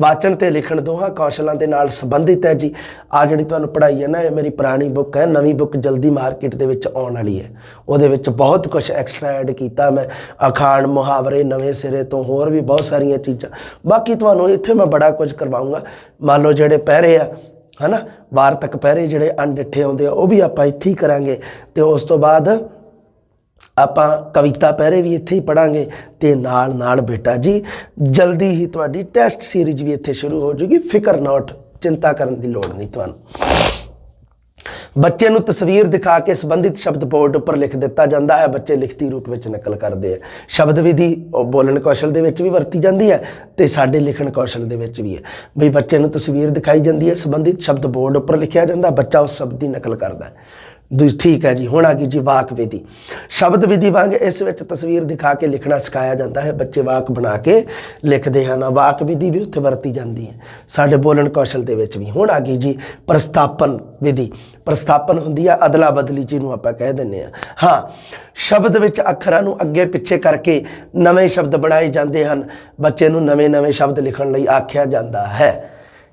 ਵਾਚਨ ਤੇ ਲਿਖਣ ਦੋਹਾਂ ਕੌਸ਼ਲਾਂ ਦੇ ਨਾਲ ਸੰਬੰਧਿਤ ਹੈ ਜੀ। ਆ ਜਿਹੜੀ ਤੁਹਾਨੂੰ ਪੜ੍ਹਾਈ ਹੈ ਨਾ, ਇਹ ਮੇਰੀ ਪੁਰਾਣੀ ਬੁੱਕ ਹੈ, ਨਵੀਂ ਬੁੱਕ ਜਲਦੀ ਮਾਰਕੀਟ ਦੇ ਵਿੱਚ ਆਉਣ ਵਾਲੀ ਹੈ। ਉਹਦੇ ਵਿੱਚ ਬਹੁਤ ਕੁਛ ਐਕਸਟਰਾ ਐਡ ਕੀਤਾ ਮੈਂ, ਅਖਾਣ ਮੁਹਾਵਰੇ ਨਵੇਂ ਸਿਰੇ ਤੋਂ, ਹੋਰ ਵੀ ਬਹੁਤ ਸਾਰੀਆਂ ਚੀਜ਼ਾਂ। ਬਾਕੀ ਤੁਹਾਨੂੰ ਇੱਥੇ ਮੈਂ ਬੜਾ ਕੁਝ ਕਰਵਾਊਂਗਾ। ਮੰਨ ਲਓ ਜਿਹੜੇ ਪਹਿਰੇ ਆ, है ना। वार्तक पैरे ਜਿਹੜੇ अणडिठे आउंदे आ ਉਹ ਵੀ ਆਪਾਂ ਇੱਥੇ ਹੀ ਕਰਾਂਗੇ ਤੇ ਉਸ ਤੋਂ ਬਾਅਦ ਆਪਾਂ ਕਵਿਤਾ ਪਹਿਰੇ ਵੀ ਇੱਥੇ ਹੀ ਪੜਾਂਗੇ ਤੇ ਨਾਲ ਨਾਲ ਬੇਟਾ ਜੀ ਜਲਦੀ ਹੀ ਤੁਹਾਡੀ ਟੈਸਟ ਸੀਰੀਜ਼ ਵੀ ਇੱਥੇ ਸ਼ੁਰੂ ਹੋ ਜੂਗੀ। ਫਿਕਰ ਨੋਟ, ਚਿੰਤਾ ਕਰਨ ਦੀ ਲੋੜ ਨਹੀਂ ਤੁਹਾਨੂੰ। ਬੱਚੇ ਨੂੰ ਤਸਵੀਰ ਦਿਖਾ ਕੇ ਸੰਬੰਧਿਤ ਸ਼ਬਦ ਬੋਰਡ ਉੱਪਰ ਲਿਖ ਦਿੱਤਾ ਜਾਂਦਾ ਹੈ। ਬੱਚੇ ਲਿਖਤੀ ਰੂਪ ਵਿੱਚ ਨਕਲ ਕਰਦੇ ਆ। ਸ਼ਬਦ ਵਿਧੀ ਬੋਲਣ ਕੌਸ਼ਲ ਦੇ ਵਿੱਚ ਵੀ ਵਰਤੀ ਜਾਂਦੀ ਹੈ ਤੇ ਸਾਡੇ ਲਿਖਣ ਕੌਸ਼ਲ ਦੇ ਵਿੱਚ ਵੀ ਹੈ। ਬਈ ਬੱਚੇ ਨੂੰ ਤਸਵੀਰ ਦਿਖਾਈ ਜਾਂਦੀ ਹੈ, ਸੰਬੰਧਿਤ ਸ਼ਬਦ ਬੋਰਡ ਉੱਪਰ ਲਿਖਿਆ ਜਾਂਦਾ, ਬੱਚਾ ਉਸ ਸ਼ਬਦ ਦੀ ਨਕਲ ਕਰਦਾ ਹੈ। ठीक है जी। हुण आ गई जी वाक विधि। शब्द विधि वांग इस विच तस्वीर दिखा के लिखना सिखाया जाता है। बच्चे वाक बना के लिखते हैं। वाक विधि भी उत्थे वरती जाती है साडे बोलण कौशल दे विच भी। हुण आ गई जी प्रस्तापन विधि। प्रस्तापन हुंदी है अदला बदली, जिहनूं आपां कह दिंदे आ। हाँ, शब्द विच अखरां नूं अगे पिछे करके नवें शब्द बनाए जाते हैं। बच्चे नूं नवें नवें शब्द लिखण लई आख्या जाता है।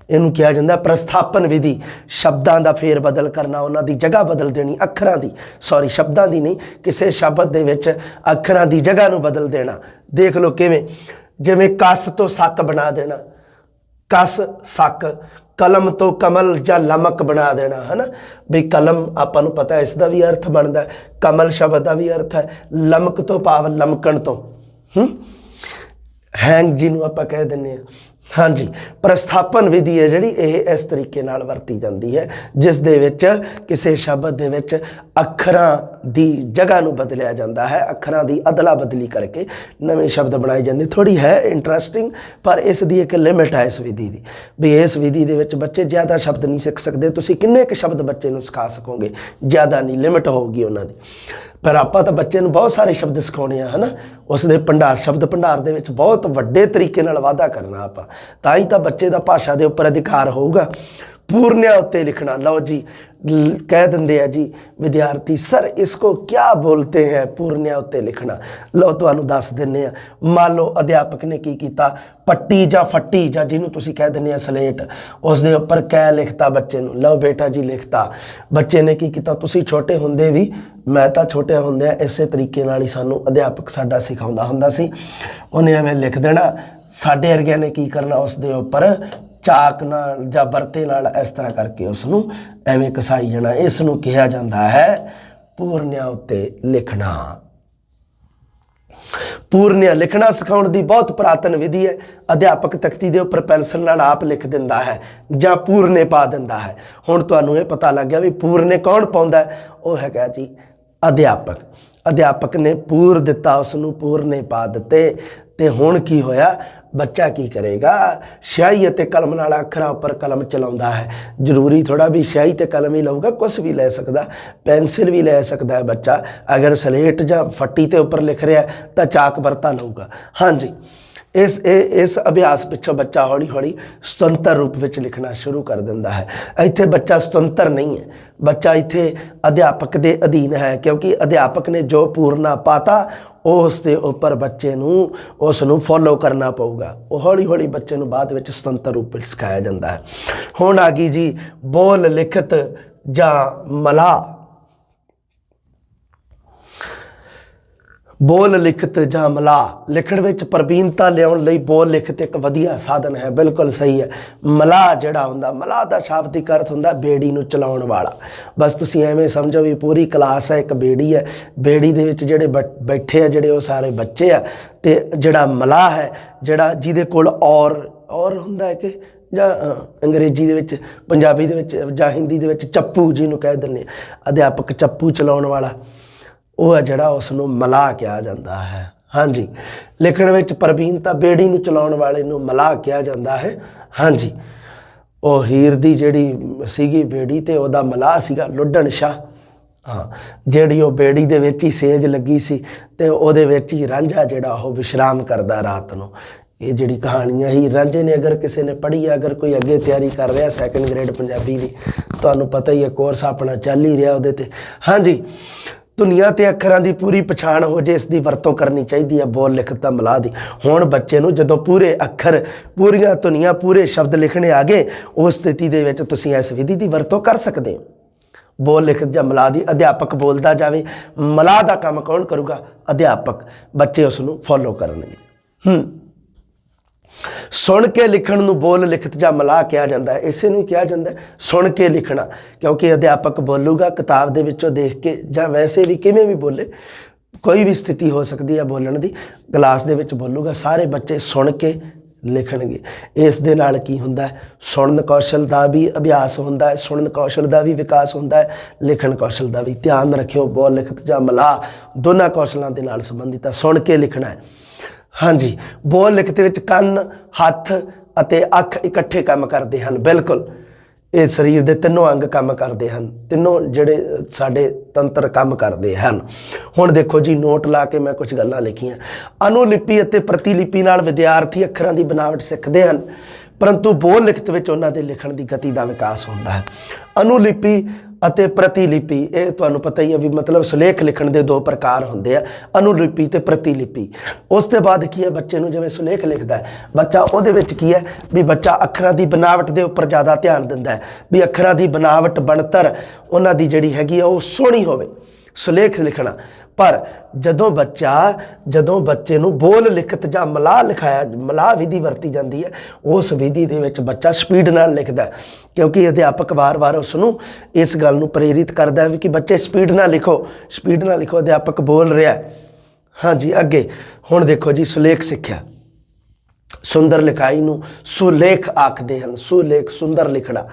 इनू कहा जाता है प्रस्थापन विधि। शब्दों का फेर बदल करना, उन्होंने जगह बदल देनी अखरां की, सॉरी शब्दों की नहीं, किसी शब्द दे विच अखरां की जगह नूं बदल देना। देख लो किवें, जिवें कस तो सक बना देना, कस सक। कलम तो कमल या लमक बना देना, है ना। बई कलम आपां नूं पता है इसका भी अर्थ बनता है, कमल शब्द का भी अर्थ है, लमक तो भाव लमकण तो, हैंग जिन्हों आपां कह दिंदे आ। हाँ जी, प्रस्थापन विधि है जिहड़ी यह इस तरीके नाल वरती जाती है, जिस दे विच किसी शब्द दे विच अखरां दी जगह नूं बदलिया जाता है, अखरां दी अदला बदली करके नवें शब्द बनाए जाते। थोड़ी है इंटरस्टिंग, पर इस दी एक लिमिट है इस विधि की। भी इस विधि दे विच बच्चे ज़्यादा शब्द नहीं सीख सकते। तुसीं किन्ने क शब्द बच्चे नूं सिखा सकोगे, ज़्यादा नहीं, लिमिट होगी उन्हां दी। पर आपां तां बच्चे नूं बहुत सारे शब्द सिखाउणे आ, है ना। उस दे भंडार, शब्द भंडार दे विच बहुत वड्डे तरीके नाल वाधा करना आपां, तां ही तां बच्चे दा भाषा दे उपर अधिकार होऊगा। पूर्णिया उत्ते लिखना। लो जी, कह देंगे जी विद्यार्थी, सर इसको क्या बोलते हैं पूर्णिया उत्ते लिखना। लो तुहानूं दस दिंदे आ। मान लो अध्यापक ने की कीता, पट्टी या फट्टी या जिन्हों तुसीं कह दिंदे आ सलेट, उस दे उपर कै लिखता बच्चे नूं। लो बेटा जी लिखता। बच्चे ने की कीता, तुसीं छोटे हुंदे भी, मैं तो छोटे हुंदे इसे तरीके नाल ही सानूं अध्यापक साडा सिखाउंदा हुंदा सी। उहने एवें लिख देना। साडे वर्गिਆਂ ने की करना, उस दे उपर चाक नाल या बरते नाल इस तरह करके उसनूं एवें घसाई जाना। इसनूं कहा जाता है पूर्णिया उत्ते लिखना। पूर्णिया लिखना सिखाउण दी बहुत पुरातन विधि है। अध्यापक तख्ती दे उपर पेंसिल नाल आप लिख दिंदा है जां पूरने पा दिंदा है। हुण तुहानूं इह पता लग गया भी पूरने कौन पाउंदा है, वह हैगा जी अध्यापक। अध्यापक ने पूर दिता, उसनूं पूरने पा दिते। ते हुण की होया, बच्चा की करेगा, स्याही अते कलम नाल अखरां उपर कलम चलाउंदा है। जरूरी थोड़ा भी स्याही ते कलम ही लऊगा, कुछ भी लै सकदा, पेंसिल भी लै सकदा है बच्चा। अगर सलेट जां फट्टी ते उपर लिख रहा है तो चाक बरता लऊगा। हाँ जी, इस अभ्यास पिछों बच्चा हौली हौली सुतंत्र रूप में लिखना शुरू कर दिंदा है। इत्थे बच्चा सुतंत्र नहीं है, बच्चा इत्थे अध्यापक के अधीन है, क्योंकि अध्यापक ने जो पूरना पाता उस दे उपर बच्चे नूं उसनूं फॉलो करना पऊगा। वो हौली हौली बच्चे नूं बाद विच सुतंत्र रूप में सिखाया जाता है। हुण आ गई जी बोल लिखत जां मला। बोल लिखत जां मला, लिखण विच प्रवीणता लियाउण लई बोल लिखत एक वधिया साधन है। बिल्कुल सही है। मला जिहड़ा हुंदा, मला दा शाब्दिक अर्थ हुंदा बेड़ी नूं चलाउण वाला। बस तुसीं एवें समझो भी पूरी क्लास है, एक बेड़ी है, बेड़ी दे विच जिहड़े बैठे आ जिहड़े वो सारे बच्चे आ, ते जिहड़ा मला है, जिहड़ा जिहदे कोल और हुंदा है कि जां अंग्रेजी दे विच, पंजाबी दे विच जां हिंदी दे विच चप्पू जिहनूं कह दिंदे अध्यापक, चप्पू चलाउण वाला, वो है जिहड़ा उसनूं मला कहा जाता है। हाँ जी, लिखण विच प्रवीणता, बेड़ी नूं चलाउण वाले नूं मला कहा जाता है। हाँ जी, वो हीर दी जिहड़ी सीगी बेड़ी ते ओहदा मला सीगा लुढ़ण शाह। हाँ, जिहड़ी वो बेड़ी दे विच ही सेज लगी सी ते ओहदे विच ही रांझा जिहड़ा वो विश्राम करदा रात नूं। ये जिहड़ी कहानियां ही रांझे ने, अगर किसी ने पढ़ी है, अगर कोई अगे तैयारी कर रहा सैकेंड ग्रेड पंजाबी दी, तुहानूं पता ही है कोर्स अपना चल ही रहा उहदे ते। हाँ जी, धुनियां ते अखरां दी पूरी पछाण हो जे, इसकी वरतों करनी चाहिए है बोल लिखत दा मला दी। हुण बच्चे नूं जदों पूरे अखर, पूरियां धुनियां, पूरे शब्द लिखने आ गए, उस स्थिति दे विच तुसीं इस विधि की वरतों कर सकते हो। बोल लिखत जां मला दी अध्यापक बोलदा जावे, मला दा काम कौन करूगा? अध्यापक। बच्चे उसनूं फॉलो करनगे। ਸੁਣ ਕੇ ਲਿਖਣ ਨੂੰ ਬੋਲ ਲਿਖਤ ਜਾਂ ਮਲਾਹ ਕਿਹਾ ਜਾਂਦਾ ਹੈ। ਇਸੇ ਨੂੰ ਕਿਹਾ ਜਾਂਦਾ ਸੁਣ ਕੇ ਲਿਖਣਾ, ਕਿਉਂਕਿ ਅਧਿਆਪਕ ਬੋਲੂਗਾ ਕਿਤਾਬ ਦੇ ਵਿੱਚੋਂ ਦੇਖ ਕੇ ਜਾਂ ਵੈਸੇ ਵੀ ਕਿਵੇਂ ਵੀ ਬੋਲੇ, ਕੋਈ ਵੀ ਸਥਿਤੀ ਹੋ ਸਕਦੀ ਹੈ ਬੋਲਣ ਦੀ, ਕਲਾਸ ਦੇ ਵਿੱਚ ਬੋਲੂਗਾ, ਸਾਰੇ ਬੱਚੇ ਸੁਣ ਕੇ ਲਿਖਣਗੇ। ਇਸ ਦੇ ਨਾਲ ਕੀ ਹੁੰਦਾ ਹੈ, ਸੁਣਨ ਕੌਸ਼ਲ ਦਾ ਵੀ ਅਭਿਆਸ ਹੁੰਦਾ ਹੈ, ਸੁਣਨ ਕੌਸ਼ਲ ਦਾ ਵੀ ਵਿਕਾਸ ਹੁੰਦਾ ਹੈ, ਲਿਖਣ ਕੌਸ਼ਲ ਦਾ ਵੀ। ਧਿਆਨ ਰੱਖਿਓ, ਬੋਲ ਲਿਖਤ ਜਾਂ ਮਲਾਹ ਦੋਨਾਂ ਕੌਸ਼ਲਾਂ ਦੇ ਨਾਲ ਸੰਬੰਧਿਤ ਹੈ। ਸੁਣ ਕੇ ਲਿਖਣਾ ਹੈ। ਹਾਂਜੀ, ਬੋਲ ਲਿਖਤ ਵਿੱਚ ਕੰਨ, ਹੱਥ ਅਤੇ ਅੱਖ ਇਕੱਠੇ ਕੰਮ ਕਰਦੇ ਹਨ। ਬਿਲਕੁਲ, ਇਹ ਸਰੀਰ ਦੇ ਤਿੰਨੋਂ ਅੰਗ ਕੰਮ ਕਰਦੇ ਹਨ, ਤਿੰਨੋਂ ਜਿਹੜੇ ਸਾਡੇ ਤੰਤਰ ਕੰਮ ਕਰਦੇ ਹਨ। ਹੁਣ ਦੇਖੋ ਜੀ, ਨੋਟ ਲਾ ਕੇ ਮੈਂ ਕੁਝ ਗੱਲਾਂ ਲਿਖੀਆਂ। ਅਨੁਲਿਪੀ ਅਤੇ ਪ੍ਰਤੀਲਿਪੀ ਨਾਲ ਵਿਦਿਆਰਥੀ ਅੱਖਰਾਂ ਦੀ ਬਣਾਵਟ ਸਿੱਖਦੇ ਹਨ, ਪਰੰਤੂ ਬੋਲ ਲਿਖਤ ਵਿੱਚ ਉਹਨਾਂ ਦੇ ਲਿਖਣ ਦੀ ਗਤੀ ਦਾ ਵਿਕਾਸ ਹੁੰਦਾ ਹੈ। ਅਨੁਲਿਪੀ ਅਤੇ ਪ੍ਰਤੀਲਿਪੀ, ਇਹ ਤੁਹਾਨੂੰ ਪਤਾ ਹੀ ਹੈ ਵੀ ਮਤਲਬ ਸੁਲੇਖ ਲਿਖਣ ਦੇ ਦੋ ਪ੍ਰਕਾਰ ਹੁੰਦੇ ਆ, ਅਨੁਲਿਪੀ ਤੇ ਪ੍ਰਤੀਲਿਪੀ। ਉਸ ਤੋਂ ਬਾਅਦ ਕੀ ਹੈ, ਬੱਚੇ ਨੂੰ ਜਿਵੇਂ ਸੁਲੇਖ ਲਿਖਦਾ ਹੈ ਬੱਚਾ, ਉਹਦੇ ਵਿੱਚ ਕੀ ਹੈ ਵੀ ਬੱਚਾ ਅੱਖਰਾਂ ਦੀ ਬਣਾਵਟ ਦੇ ਉੱਪਰ ਜ਼ਿਆਦਾ ਧਿਆਨ ਦਿੰਦਾ ਹੈ, ਵੀ ਅੱਖਰਾਂ ਦੀ ਬਣਾਵਟ ਬਣਤਰ ਉਹਨਾਂ ਦੀ ਜਿਹੜੀ ਹੈਗੀ ਆ ਉਹ ਸੋਹਣੀ ਹੋਵੇ, ਸੁਲੇਖ ਲਿਖਣਾ। ਪਰ ਜਦੋਂ ਬੱਚੇ ਨੂੰ ਬੋਲ ਲਿਖਤ ਜਾਂ ਮਲਾਹ ਵਿਧੀ ਵਰਤੀ ਜਾਂਦੀ ਹੈ, ਉਸ ਵਿਧੀ ਦੇ ਵਿੱਚ ਬੱਚਾ ਸਪੀਡ ਨਾਲ ਲਿਖਦਾ, ਕਿਉਂਕਿ ਅਧਿਆਪਕ ਵਾਰ-ਵਾਰ ਉਸ ਨੂੰ ਇਸ ਗੱਲ ਨੂੰ ਪ੍ਰੇਰਿਤ ਕਰਦਾ ਹੈ ਵੀ ਕਿ ਬੱਚੇ ਸਪੀਡ ਨਾਲ ਲਿਖੋ, ਸਪੀਡ ਨਾਲ ਲਿਖੋ, ਅਧਿਆਪਕ ਬੋਲ ਰਿਹਾ। ਹਾਂਜੀ, ਅੱਗੇ ਹੁਣ ਦੇਖੋ ਜੀ, ਸੁਲੇਖ ਸਿੱਖਿਆ। ਸੁੰਦਰ ਲਿਖਾਈ ਨੂੰ ਸੁਲੇਖ ਆਖਦੇ ਹਨ। ਸੁਲੇਖ, ਸੁੰਦਰ ਲਿਖਣਾ।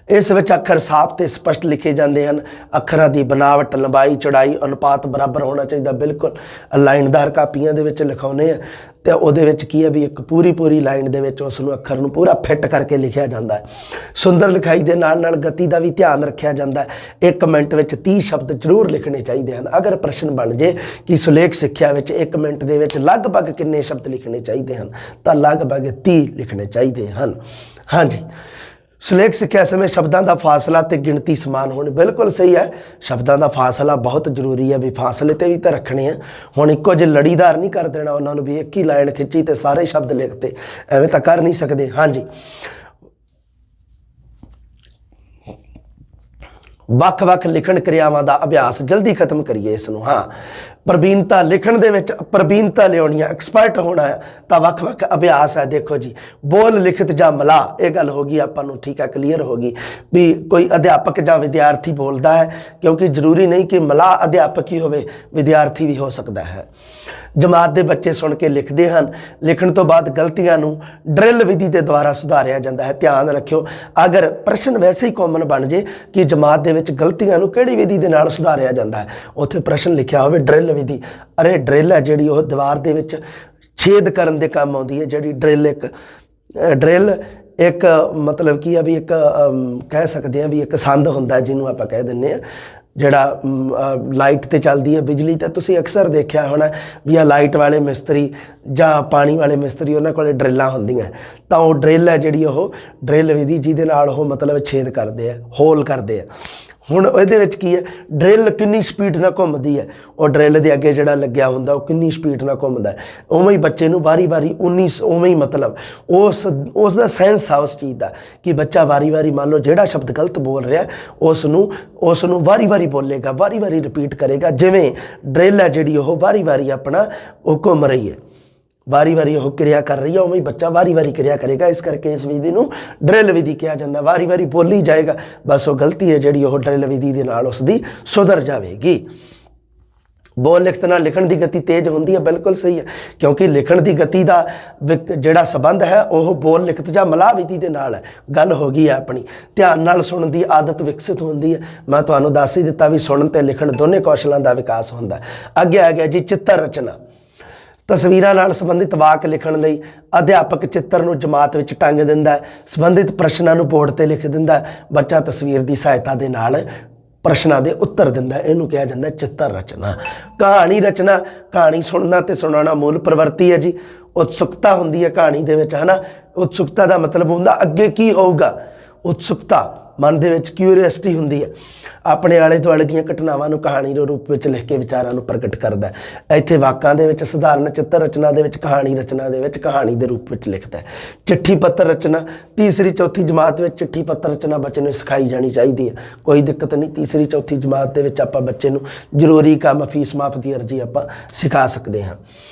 ਇਸ ਵਿੱਚ ਅੱਖਰ ਸਾਫ਼ ਤੇ ਸਪਸ਼ਟ ਲਿਖੇ ਜਾਂਦੇ ਹਨ। ਅੱਖਰਾਂ ਦੀ ਬਣਾਵਟ, ਲੰਬਾਈ, ਚੌੜਾਈ, ਅਨੁਪਾਤ ਬਰਾਬਰ ਹੋਣਾ ਚਾਹੀਦਾ। ਬਿਲਕੁਲ, ਲਾਈਨਦਾਰ ਕਾਪੀਆਂ ਦੇ ਵਿੱਚ ਲਿਖਾਉਂਦੇ ਆ ਤੇ ਉਹਦੇ ਵਿੱਚ ਕੀ ਹੈ ਵੀ ਇੱਕ ਪੂਰੀ ਲਾਈਨ ਦੇ ਵਿੱਚ ਉਸ ਨੂੰ ਅੱਖਰ ਨੂੰ ਪੂਰਾ ਫਿੱਟ ਕਰਕੇ ਲਿਖਿਆ ਜਾਂਦਾ ਹੈ। ਸੁੰਦਰ ਲਿਖਾਈ ਦੇ ਨਾਲ ਨਾਲ ਗਤੀ ਦਾ ਵੀ ਧਿਆਨ ਰੱਖਿਆ ਜਾਂਦਾ ਹੈ। 1 ਮਿੰਟ ਵਿੱਚ 30 ਸ਼ਬਦ ਜ਼ਰੂਰ ਲਿਖਣੇ ਚਾਹੀਦੇ ਹਨ। ਅਗਰ ਪ੍ਰਸ਼ਨ ਬਣ ਜੇ ਕਿ ਸੁਲੇਖ ਸਿੱਖਿਆ ਵਿੱਚ 1 ਮਿੰਟ ਦੇ ਵਿੱਚ ਲਗਭਗ ਕਿੰਨੇ ਸ਼ਬਦ ਲਿਖਣੇ ਚਾਹੀਦੇ ਹਨ, ਤਾਂ ਲਗਭਗ 30 ਲਿਖਣੇ ਚਾਹੀਦੇ ਹਨ। ਹਾਂਜੀ, ਸੁਲੇਖ ਸਿੱਖਿਆ ਸਮੇਂ ਸ਼ਬਦਾਂ ਦਾ ਫਾਸਲਾ ਤੇ ਗਿਣਤੀ ਸਮਾਨ ਹੋਣੀ। ਬਿਲਕੁਲ ਸਹੀ ਹੈ, ਸ਼ਬਦਾਂ ਦਾ ਫਾਸਲਾ ਬਹੁਤ ਜ਼ਰੂਰੀ ਹੈ, ਵੀ ਫਾਸਲੇ ਤੇ ਵੀ ਤਾਂ ਰੱਖਣੇ ਆ। ਹੁਣ ਇੱਕੋ ਜਿਹੇ ਲੜੀਦਾਰ ਨਹੀਂ ਕਰ ਦੇਣਾ ਉਹਨਾਂ ਨੂੰ ਵੀ ਇੱਕ ਹੀ ਲਾਈਨ ਖਿੱਚੀ ਤੇ ਸਾਰੇ ਸ਼ਬਦ ਲਿਖਤੇ, ਐਵੇਂ ਤਾਂ ਕਰ ਨਹੀਂ ਸਕਦੇ। ਹਾਂਜੀ, ਵੱਖ-ਵੱਖ ਲਿਖਣ ਕਿਰਿਆਵਾਂ ਦਾ ਅਭਿਆਸ ਜਲਦੀ ਖਤਮ ਕਰੀਏ ਇਸ ਨੂੰ। ਹਾਂ, ਪ੍ਰਵੀਨਤਾ ਲਿਖਣ ਦੇ ਵਿੱਚ ਪ੍ਰਵੀਨਤਾ ਲਿਆਉਣੀ ਹੈ, ਐਕਸਪਰਟ ਹੋਣਾ ਹੈ, ਤਾਂ ਵੱਖ-ਵੱਖ ਅਭਿਆਸ ਹੈ। ਦੇਖੋ ਜੀ, ਬੋਲ ਲਿਖਤ ਜਾਂ ਮਲਾਹ, ਇਹ ਗੱਲ ਹੋ ਗਈ ਆਪਾਂ ਨੂੰ, ਠੀਕ ਹੈ, ਕਲੀਅਰ ਹੋ ਗਈ ਵੀ ਕੋਈ ਅਧਿਆਪਕ ਜਾਂ ਵਿਦਿਆਰਥੀ ਬੋਲਦਾ ਹੈ, ਕਿਉਂਕਿ ਜ਼ਰੂਰੀ ਨਹੀਂ ਕਿ ਮਲਾਹ ਅਧਿਆਪਕ ਹੀ ਹੋਵੇ, ਵਿਦਿਆਰਥੀ ਵੀ ਹੋ ਸਕਦਾ ਹੈ। ਜਮਾਤ ਦੇ ਬੱਚੇ ਸੁਣ ਕੇ ਲਿਖਦੇ ਹਨ। ਲਿਖਣ ਤੋਂ ਬਾਅਦ ਗਲਤੀਆਂ ਨੂੰ ਡਰਿਲ ਵਿਧੀ ਦੇ ਦੁਆਰਾ ਸੁਧਾਰਿਆ ਜਾਂਦਾ ਹੈ। ਧਿਆਨ ਰੱਖਿਓ, ਅਗਰ ਪ੍ਰਸ਼ਨ ਵੈਸੇ ਹੀ ਕਾਮਨ ਬਣ ਜੇ ਕਿ ਜਮਾਤ ਦੇ ਵਿੱਚ ਗਲਤੀਆਂ ਨੂੰ ਕਿਹੜੀ ਵਿਧੀ ਦੇ ਨਾਲ ਸੁਧਾਰਿਆ ਜਾਂਦਾ ਹੈ, ਉੱਥੇ ਪ੍ਰਸ਼ਨ ਲਿਖਿਆ ਹੋਵੇ ਡਰਿਲ ਵਿਧੀ। ਅਰੇ ਡਰਿਲ ਹੈ ਜਿਹੜੀ ਉਹ ਦੀਵਾਰ ਦੇ ਵਿੱਚ ਛੇਦ ਕਰਨ ਦੇ ਕੰਮ ਆਉਂਦੀ ਹੈ। ਜਿਹੜੀ ਡਰਿਲ ਇੱਕ ਮਤਲਬ ਕੀ ਆ ਵੀ ਇੱਕ ਕਹਿ ਸਕਦੇ ਹਾਂ ਵੀ ਇੱਕ ਸੰਦ ਹੁੰਦਾ ਜਿਹਨੂੰ ਆਪਾਂ ਕਹਿ ਦਿੰਦੇ ਹਾਂ, ਜਿਹੜਾ ਲਾਈਟ 'ਤੇ ਚੱਲਦੀ ਹੈ, ਬਿਜਲੀ 'ਤੇ। ਤੁਸੀਂ ਅਕਸਰ ਦੇਖਿਆ ਹੋਣਾ ਵੀ ਆ ਲਾਈਟ ਵਾਲੇ ਮਿਸਤਰੀ ਜਾਂ ਪਾਣੀ ਵਾਲੇ ਮਿਸਤਰੀ, ਉਹਨਾਂ ਕੋਲ ਡਰਿੱਲਾਂ ਹੁੰਦੀਆਂ, ਤਾਂ ਉਹ ਡਰਿੱਲ ਹੈ ਜਿਹੜੀ ਉਹ ਡਰਿੱਲ ਵਿਧੀ ਜਿਹਦੇ ਨਾਲ ਉਹ ਮਤਲਬ ਛੇਦ ਕਰਦੇ ਆ, ਹੋਲ ਕਰਦੇ ਆ। ਹੁਣ ਇਹਦੇ ਵਿੱਚ ਕੀ ਹੈ, ਡਰਿੱਲ ਕਿੰਨੀ ਸਪੀਡ ਨਾਲ ਘੁੰਮਦੀ ਹੈ, ਉਹ ਡਰਿੱਲ ਦੇ ਅੱਗੇ ਜਿਹੜਾ ਲੱਗਿਆ ਹੁੰਦਾ ਉਹ ਕਿੰਨੀ ਸਪੀਡ ਨਾਲ ਘੁੰਮਦਾ ਹੈ। ਉਵੇਂ ਹੀ ਬੱਚੇ ਨੂੰ ਵਾਰੀ ਉਵੇਂ ਹੀ ਮਤਲਬ ਉਸ ਦਾ ਸੈਂਸ ਆ ਉਸ ਚੀਜ਼ ਦਾ ਕਿ ਬੱਚਾ ਵਾਰੀ ਮੰਨ ਲਓ ਜਿਹੜਾ ਸ਼ਬਦ ਗਲਤ ਬੋਲ ਰਿਹਾ ਉਸ ਨੂੰ ਵਾਰੀ ਬੋਲੇਗਾ, ਵਾਰੀ ਰਿਪੀਟ ਕਰੇਗਾ। ਜਿਵੇਂ ਡਰਿੱਲ ਹੈ ਜਿਹੜੀ ਉਹ ਵਾਰੀ ਆਪਣਾ ਉਹ ਘੁੰਮ ਰਹੀ ਹੈ, ਵਾਰੀ ਉਹ ਕਿਰਿਆ ਕਰ ਰਹੀ ਹੈ, ਉਵੇਂ ਹੀ ਬੱਚਾ ਵਾਰੀ ਕਿਰਿਆ ਕਰੇਗਾ। ਇਸ ਕਰਕੇ ਇਸ ਵਿਧੀ ਨੂੰ ਡਰਿਲ ਵਿਧੀ ਕਿਹਾ ਜਾਂਦਾ। ਵਾਰੀ ਬੋਲੀ ਜਾਏਗਾ, ਬਸ ਉਹ ਗਲਤੀ ਹੈ ਜਿਹੜੀ ਉਹ ਡਰਿਲ ਵਿਧੀ ਦੇ ਨਾਲ ਉਸ ਦੀ ਸੁਧਰ ਜਾਵੇਗੀ। ਬੋਲ ਲਿਖਤ ਨਾਲ ਲਿਖਣ ਦੀ ਗਤੀ ਤੇਜ਼ ਹੁੰਦੀ ਹੈ। ਬਿਲਕੁਲ ਸਹੀ ਹੈ, ਕਿਉਂਕਿ ਲਿਖਣ ਦੀ ਗਤੀ ਦਾ ਜਿਹੜਾ ਸੰਬੰਧ ਹੈ ਉਹ ਬੋਲ ਲਿਖਤ ਜਾਂ ਮਲਾਹ ਵਿਧੀ ਦੇ ਨਾਲ ਹੈ। ਗੱਲ ਹੋ ਗਈ ਹੈ ਆਪਣੀ। ਧਿਆਨ ਨਾਲ ਸੁਣਨ ਦੀ ਆਦਤ ਵਿਕਸਿਤ ਹੁੰਦੀ ਹੈ। ਮੈਂ ਤੁਹਾਨੂੰ ਦੱਸ ਹੀ ਦਿੱਤਾ ਵੀ ਸੁਣਨ ਤੇ ਲਿਖਣ ਦੋਨੇ ਕੌਸ਼ਲਾਂ ਦਾ ਵਿਕਾਸ ਹੁੰਦਾ। ਅੱਗੇ ਆ ਗਿਆ ਜੀ ਚਿੱਤਰ ਰਚਨਾ। ਤਸਵੀਰਾਂ ਨਾਲ ਸੰਬੰਧਿਤ ਵਾਕ ਲਿਖਣ ਲਈ ਅਧਿਆਪਕ ਚਿੱਤਰ ਨੂੰ ਜਮਾਤ ਵਿੱਚ ਟੰਗ ਦਿੰਦਾ ਹੈ। ਸੰਬੰਧਿਤ ਪ੍ਰਸ਼ਨਾਂ ਨੂੰ ਬੋਰਡ 'ਤੇ ਲਿਖ ਦਿੰਦਾ। ਬੱਚਾ ਤਸਵੀਰ ਦੀ ਸਹਾਇਤਾ ਦੇ ਨਾਲ ਪ੍ਰਸ਼ਨਾਂ ਦੇ ਉੱਤਰ ਦਿੰਦਾ। ਇਹਨੂੰ ਕਿਹਾ ਜਾਂਦਾ ਚਿੱਤਰ ਰਚਨਾ। ਕਹਾਣੀ ਰਚਨਾ, ਕਹਾਣੀ ਸੁਣਨਾ ਤੇ ਸੁਣਾਉਣਾ ਮੂਲ ਪ੍ਰਵਰਤੀ ਹੈ ਜੀ। ਉਤਸੁਕਤਾ ਹੁੰਦੀ ਹੈ ਕਹਾਣੀ ਦੇ ਵਿੱਚ, ਹੈ ਨਾ। ਉਤਸੁਕਤਾ ਦਾ ਮਤਲਬ ਹੁੰਦਾ ਅੱਗੇ ਕੀ ਹੋਊਗਾ। ਉਤਸੁਕਤਾ, ਮਨ ਦੇ ਵਿੱਚ ਕਿਊਰੀਅਸਿਟੀ ਹੁੰਦੀ ਹੈ। ਆਪਣੇ ਆਲੇ ਦੁਆਲੇ ਦੀਆਂ ਘਟਨਾਵਾਂ ਨੂੰ ਕਹਾਣੀ ਦੇ ਰੂਪ ਵਿੱਚ ਲਿਖ ਕੇ ਵਿਚਾਰਾਂ ਨੂੰ ਪ੍ਰਗਟ ਕਰਦਾ। ਇੱਥੇ ਵਾਕਾਂ ਦੇ ਵਿੱਚ ਸਧਾਰਨ, ਚਿੱਤਰ ਰਚਨਾ ਦੇ ਵਿੱਚ ਕਹਾਣੀ ਰਚਨਾ ਦੇ ਵਿੱਚ ਕਹਾਣੀ ਦੇ ਰੂਪ ਵਿੱਚ ਲਿਖਦਾ। ਚਿੱਠੀ ਪੱਤਰ ਰਚਨਾ, ਤੀਸਰੀ ਚੌਥੀ ਜਮਾਤ ਵਿੱਚ ਚਿੱਠੀ ਪੱਤਰ ਰਚਨਾ ਬੱਚੇ ਨੂੰ ਸਿਖਾਈ ਜਾਣੀ ਚਾਹੀਦੀ ਹੈ। ਕੋਈ ਦਿੱਕਤ ਨਹੀਂ, ਤੀਸਰੀ ਚੌਥੀ ਜਮਾਤ ਦੇ ਵਿੱਚ ਆਪਾਂ ਬੱਚੇ ਨੂੰ ਜ਼ਰੂਰੀ ਕੰਮ, ਫੀਸ ਮਾਫ ਦੀ ਅਰਜੀ ਆਪਾਂ ਸਿਖਾ ਸਕਦੇ ਹਾਂ।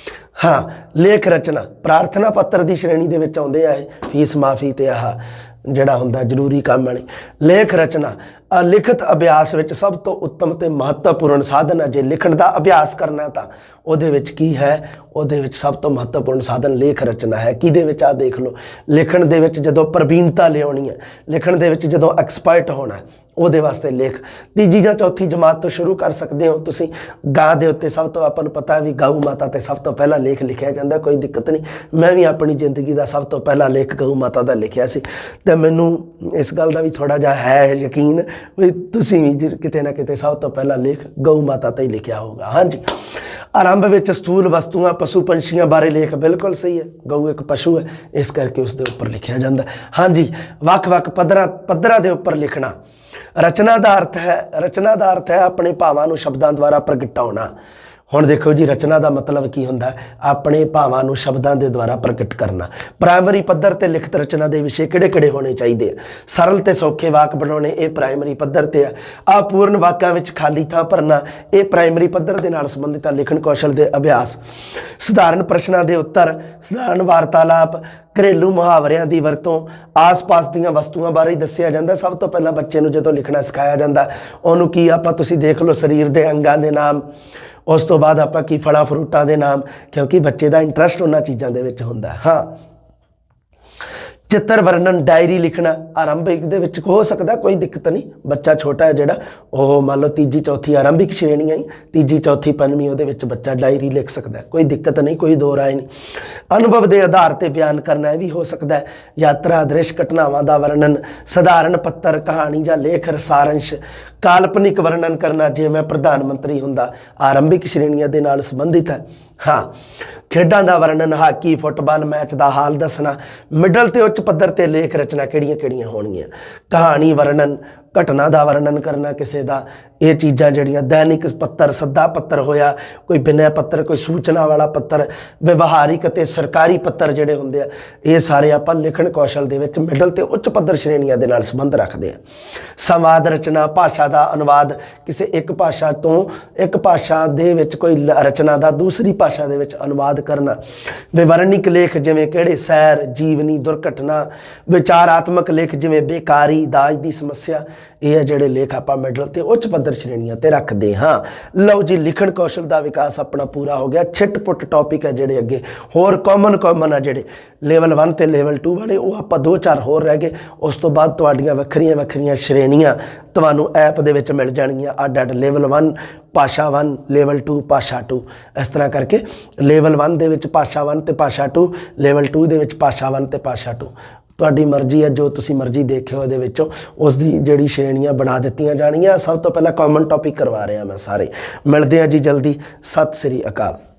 हाँ, ਲੇਖ ਰਚਨਾ ਪ੍ਰਾਰਥਨਾ ਪੱਤਰ ਦੀ ਸ਼੍ਰੇਣੀ ਦੇ ਵਿੱਚ ਆਉਂਦੇ ਆ ਇਹ, ਫੀਸ ਮਾਫੀ ਤੇ ਆਹ ਜਿਹੜਾ ਹੁੰਦਾ ਜ਼ਰੂਰੀ ਕੰਮ ਵਾਲੀ। ਲੇਖ ਰਚਨਾ ਲਿਖਤ ਅਭਿਆਸ ਵਿੱਚ ਸਭ ਤੋਂ ਉੱਤਮ ਤੇ ਮਹੱਤਵਪੂਰਨ ਸਾਧਨ ਹੈ। ਜੇ ਲਿਖਣ ਦਾ ਅਭਿਆਸ ਕਰਨਾ ਤਾਂ ਉਹਦੇ ਵਿੱਚ ਕੀ ਹੈ, ਉਹਦੇ ਵਿੱਚ ਸਭ ਤੋਂ ਮਹੱਤਵਪੂਰਨ ਸਾਧਨ ਲੇਖ ਰਚਨਾ ਹੈ। ਕਿਹਦੇ ਵਿੱਚ ਆ ਦੇਖ ਲਓ, ਲਿਖਣ ਦੇ ਵਿੱਚ ਜਦੋਂ ਪ੍ਰਵੀਨਤਾ ਲਿਆਉਣੀ ਹੈ, ਲਿਖਣ ਦੇ ਵਿੱਚ ਜਦੋਂ ਐਕਸਪਰਟ ਹੋਣਾ, ਉਹਦੇ ਵਾਸਤੇ ਲੇਖ। ਤੀਜੀ ਜਾਂ ਚੌਥੀ ਜਮਾਤ ਤੋਂ ਸ਼ੁਰੂ ਕਰ ਸਕਦੇ ਹੋ ਤੁਸੀਂ। ਗਾਂ ਦੇ ਉੱਤੇ ਸਭ ਤੋਂ ਆਪਾਂ ਨੂੰ ਪਤਾ ਵੀ ਗਊ ਮਾਤਾ ਤੇ ਸਭ ਤੋਂ ਪਹਿਲਾਂ ਲੇਖ ਲਿਖਿਆ ਜਾਂਦਾ, ਕੋਈ ਦਿੱਕਤ ਨਹੀਂ। ਮੈਂ ਵੀ ਆਪਣੀ ਜ਼ਿੰਦਗੀ ਦਾ ਸਭ ਤੋਂ ਪਹਿਲਾ ਲੇਖ ਗਊ ਮਾਤਾ ਦਾ ਲਿਖਿਆ ਸੀ ਤੇ ਮੈਨੂੰ ਇਸ ਗੱਲ ਦਾ ਵੀ ਥੋੜ੍ਹਾ ਜਿਹਾ ਹੈ ਯਕੀਨ ਵੀ ਤੁਸੀਂ ਵੀ ਕਿਤੇ ਨਾ ਕਿਤੇ ਸਭ ਤੋਂ ਪਹਿਲਾਂ ਲੇਖ ਗਊ ਮਾਤਾ 'ਤੇ ਹੀ ਲਿਖਿਆ ਹੋਊਗਾ। ਹਾਂਜੀ, ਆਰੰਭ ਵਿੱਚ ਸਥੂਲ ਵਸਤੂਆਂ ਪਸ਼ੂ ਪੰਛੀਆਂ ਬਾਰੇ ਲੇਖ ਬਿਲਕੁਲ ਸਹੀ ਹੈ। ਗਊ ਇੱਕ ਪਸ਼ੂ ਹੈ, ਇਸ ਕਰਕੇ ਉਸ ਦੇ ਉੱਪਰ ਲਿਖਿਆ ਜਾਂਦਾ। ਹਾਂਜੀ, ਵੱਖ-ਵੱਖ ਪੱਧਰਾਂ ਦੇ ਉੱਪਰ ਲਿਖਣਾ। ਰਚਨਾ ਦਾ ਅਰਥ ਹੈ ਆਪਣੇ ਭਾਵਾਂ ਨੂੰ ਸ਼ਬਦਾਂ ਦੁਆਰਾ ਪ੍ਰਗਟਾਉਣਾ। ਹੁਣ ਦੇਖੋ ਜੀ, ਰਚਨਾ ਦਾ ਮਤਲਬ ਕੀ ਹੁੰਦਾ? ਆਪਣੇ ਭਾਵਾਂ ਨੂੰ ਸ਼ਬਦਾਂ ਦੇ ਦੁਆਰਾ ਪ੍ਰਗਟ ਕਰਨਾ। ਪ੍ਰਾਇਮਰੀ ਪੱਧਰ ਤੇ ਲਿਖਤ ਰਚਨਾ ਦੇ ਵਿਸ਼ੇ ਕਿਹੜੇ ਹੋਣੇ ਚਾਹੀਦੇ ਆ? ਸਰਲ ਤੇ ਸੌਖੇ ਵਾਕ ਬਣਾਉਣੇ, ਇਹ ਪ੍ਰਾਇਮਰੀ ਪੱਧਰ ਤੇ ਆ। ਅਪੂਰਨ ਵਾਕਾਂ ਵਿੱਚ ਖਾਲੀ ਥਾਂ ਭਰਨਾ, ਇਹ ਪ੍ਰਾਇਮਰੀ ਪੱਧਰ ਦੇ ਨਾਲ ਸੰਬੰਧਿਤ ਆ। ਲਿਖਣ ਕੌਸ਼ਲ ਦੇ ਅਭਿਆਸ, ਸਧਾਰਨ ਪ੍ਰਸ਼ਨਾਂ ਦੇ ਉੱਤਰ, ਸਧਾਰਨ ਵਾਰਤਾਲਾਪ, ਘਰੇਲੂ ਮੁਹਾਵਰਿਆਂ ਦੀ ਵਰਤੋਂ, ਆਸ-ਪਾਸ ਦੀਆਂ ਵਸਤੂਆਂ ਬਾਰੇ ਹੀ ਦੱਸਿਆ ਜਾਂਦਾ। ਸਭ ਤੋਂ ਪਹਿਲਾਂ ਬੱਚੇ ਨੂੰ ਜਦੋਂ ਲਿਖਣਾ ਸਿਖਾਇਆ ਜਾਂਦਾ, ਉਹਨੂੰ ਕੀ ਆਪਾਂ ਤੁਸੀਂ ਦੇਖ ਲਓ, ਸਰੀਰ ਦੇ ਅੰਗਾਂ ਦੇ ਨਾਮ, ਉਸ ਤੋਂ ਬਾਅਦ ਆਪਾਂ ਕੀ ਫਲਾਂ ਫਰੂਟਾਂ ਦੇ ਨਾਮ, ਕਿਉਂਕਿ ਬੱਚੇ ਦਾ ਇੰਟਰਸਟ ਉਹਨਾਂ ਚੀਜ਼ਾਂ ਦੇ ਵਿੱਚ ਹੁੰਦਾ। ਹਾਂ, ਚਿੱਤਰ ਵਰਣਨ, ਡਾਇਰੀ ਲਿਖਣਾ ਆਰੰਭਿਕ ਦੇ ਵਿੱਚ ਹੋ ਸਕਦਾ, ਕੋਈ ਦਿੱਕਤ ਨਹੀਂ। ਬੱਚਾ ਛੋਟਾ ਹੈ ਜਿਹੜਾ, ਉਹ ਮੰਨ ਲਓ ਤੀਜੀ ਚੌਥੀ ਆਰੰਭਿਕ ਸ਼੍ਰੇਣੀਆਂ ਹੀ, ਤੀਜੀ ਚੌਥੀ ਪੰਜਵੀਂ, ਉਹਦੇ ਵਿੱਚ ਬੱਚਾ ਡਾਇਰੀ ਲਿਖ ਸਕਦਾ, ਕੋਈ ਦਿੱਕਤ ਨਹੀਂ, ਕੋਈ ਦੋ ਰਾਏ ਨਹੀਂ। ਅਨੁਭਵ ਦੇ ਆਧਾਰ 'ਤੇ ਬਿਆਨ ਕਰਨਾ, ਇਹ ਵੀ ਹੋ ਸਕਦਾ। ਯਾਤਰਾ, ਦ੍ਰਿਸ਼, ਘਟਨਾਵਾਂ ਦਾ ਵਰਣਨ, ਸਧਾਰਨ ਪੱਤਰ, ਕਹਾਣੀ ਜਾਂ ਲੇਖ ਸਾਰੰਸ਼, ਕਾਲਪਨਿਕ ਵਰਣਨ ਕਰਨਾ, ਜੇ ਮੈਂ ਪ੍ਰਧਾਨ ਮੰਤਰੀ ਹੁੰਦਾ, ਆਰੰਭਿਕ ਸ਼੍ਰੇਣੀਆਂ ਦੇ ਨਾਲ ਸੰਬੰਧਿਤ ਹੈ। ਹਾਂ, ਖੇਡਾਂ ਦਾ ਵਰਣਨ, ਹਾਕੀ, ਫੁੱਟਬਾਲ ਮੈਚ ਦਾ ਹਾਲ ਦੱਸਣਾ। ਮਿਡਲ ਤੇ ਉੱਚ ਪੱਧਰ ਤੇ ਲੇਖ ਰਚਨਾ ਕਿਹੜੀਆਂ ਹੋਣਗੀਆਂ? ਕਹਾਣੀ ਵਰਣਨ, ਘਟਨਾ ਦਾ ਵਰਣਨ ਕਰਨਾ ਕਿਸੇ ਦਾ, ਇਹ ਚੀਜ਼ਾਂ ਜਿਹੜੀਆਂ। ਦੈਨਿਕ ਪੱਤਰ, ਸੱਦਾ ਪੱਤਰ ਹੋਇਆ, ਕੋਈ ਬਿਨੈ ਪੱਤਰ, ਕੋਈ ਸੂਚਨਾ ਵਾਲਾ ਪੱਤਰ, ਵਿਵਹਾਰਿਕ ਅਤੇ ਸਰਕਾਰੀ ਪੱਤਰ ਜਿਹੜੇ ਹੁੰਦੇ ਆ, ਇਹ ਸਾਰੇ ਆਪਾਂ ਲਿਖਣ ਕੌਸ਼ਲ ਦੇ ਵਿੱਚ ਮਿਡਲ ਤੇ ਉੱਚ ਪੱਧਰ ਸ਼੍ਰੇਣੀਆਂ ਦੇ ਨਾਲ ਸੰਬੰਧ ਰੱਖਦੇ ਆ। ਸੰਵਾਦ ਰਚਨਾ, ਭਾਸ਼ਾ ਦਾ ਅਨੁਵਾਦ, ਕਿਸੇ ਇੱਕ ਭਾਸ਼ਾ ਤੋਂ ਇੱਕ ਭਾਸ਼ਾ ਦੇ ਵਿੱਚ ਕੋਈ ਰਚਨਾ ਦਾ ਦੂਸਰੀ ਭਾਸ਼ਾ ਦੇ ਵਿੱਚ ਅਨੁਵਾਦ ਕਰਨਾ। ਵਿਵਰਣਿਕ ਲੇਖ, ਜਿਵੇਂ ਕਿਹੜੇ ਸੈਰ, ਜੀਵਨੀ, ਦੁਰਘਟਨਾ। ਵਿਚਾਰਾਤਮਕ ਲੇਖ, ਜਿਵੇਂ ਬੇਕਾਰੀ, ਦਾਜ ਦੀ ਸਮੱਸਿਆ। ਇਹ ਹੈ ਜਿਹੜੇ ਲੇਖ ਆਪਾਂ ਮਿਡਲ ਤੇ ਉੱਚ ਪੱਧਰ ਸ਼੍ਰੇਣੀਆਂ ਤੇ ਰੱਖਦੇ ਹਾਂ। ਲਓ ਜੀ, ਲਿਖਣ ਕੌਸ਼ਲ ਦਾ ਵਿਕਾਸ ਆਪਣਾ ਪੂਰਾ ਹੋ ਗਿਆ। ਛਿੱਟ-ਪੁੱਟ ਟੌਪਿਕ ਹੈ ਜਿਹੜੇ ਅੱਗੇ ਹੋਰ ਕਾਮਨ ਆ, ਜਿਹੜੇ ਲੈਵਲ 1 ਤੇ ਲੈਵਲ 2 ਵਾਲੇ, ਉਹ ਆਪਾਂ 2-4 ਹੋਰ ਰਹਿ ਗਏ। ਉਸ ਤੋਂ ਬਾਅਦ ਤੁਹਾਡੀਆਂ ਵੱਖਰੀਆਂ ਸ਼੍ਰੇਣੀਆਂ ਤੁਹਾਨੂੰ ਐਪ ਦੇ ਵਿੱਚ ਮਿਲ ਜਾਣਗੀਆਂ, ਅੱਡ ਲੈਵਲ 1 ਭਾਸ਼ਾ 1, ਲੈਵਲ 2 ਭਾਸ਼ਾ 2, ਇਸ ਤਰ੍ਹਾਂ ਕਰਕੇ ਲੈਵਲ 1 ਦੇ ਵਿੱਚ ਭਾਸ਼ਾ 1 ਤੇ ਭਾਸ਼ਾ 2, ਲੈਵਲ 2 ਦੇ ਵਿੱਚ ਭਾਸ਼ਾ 1 ਤੇ ਭਾਸ਼ਾ 2। ਤੁਹਾਡੀ ਮਰਜ਼ੀ ਹੈ, ਜੋ ਤੁਸੀਂ ਮਰਜ਼ੀ ਦੇਖਿਓ ਇਹਦੇ ਵਿੱਚੋਂ ਉਸ ਦੀ ਜਿਹੜੀ ਸ਼੍ਰੇਣੀਆਂ ਬਣਾ ਦਿੱਤੀਆਂ ਜਾਣਗੀਆਂ। ਸਭ ਤੋਂ ਪਹਿਲਾਂ ਕਾਮਨ ਟੌਪਿਕ ਕਰਵਾ ਰਿਹਾ ਮੈਂ ਸਾਰੇ। ਮਿਲਦੇ ਹਾਂ ਜੀ ਜਲਦੀ। ਸਤਿ ਸ੍ਰੀ ਅਕਾਲ।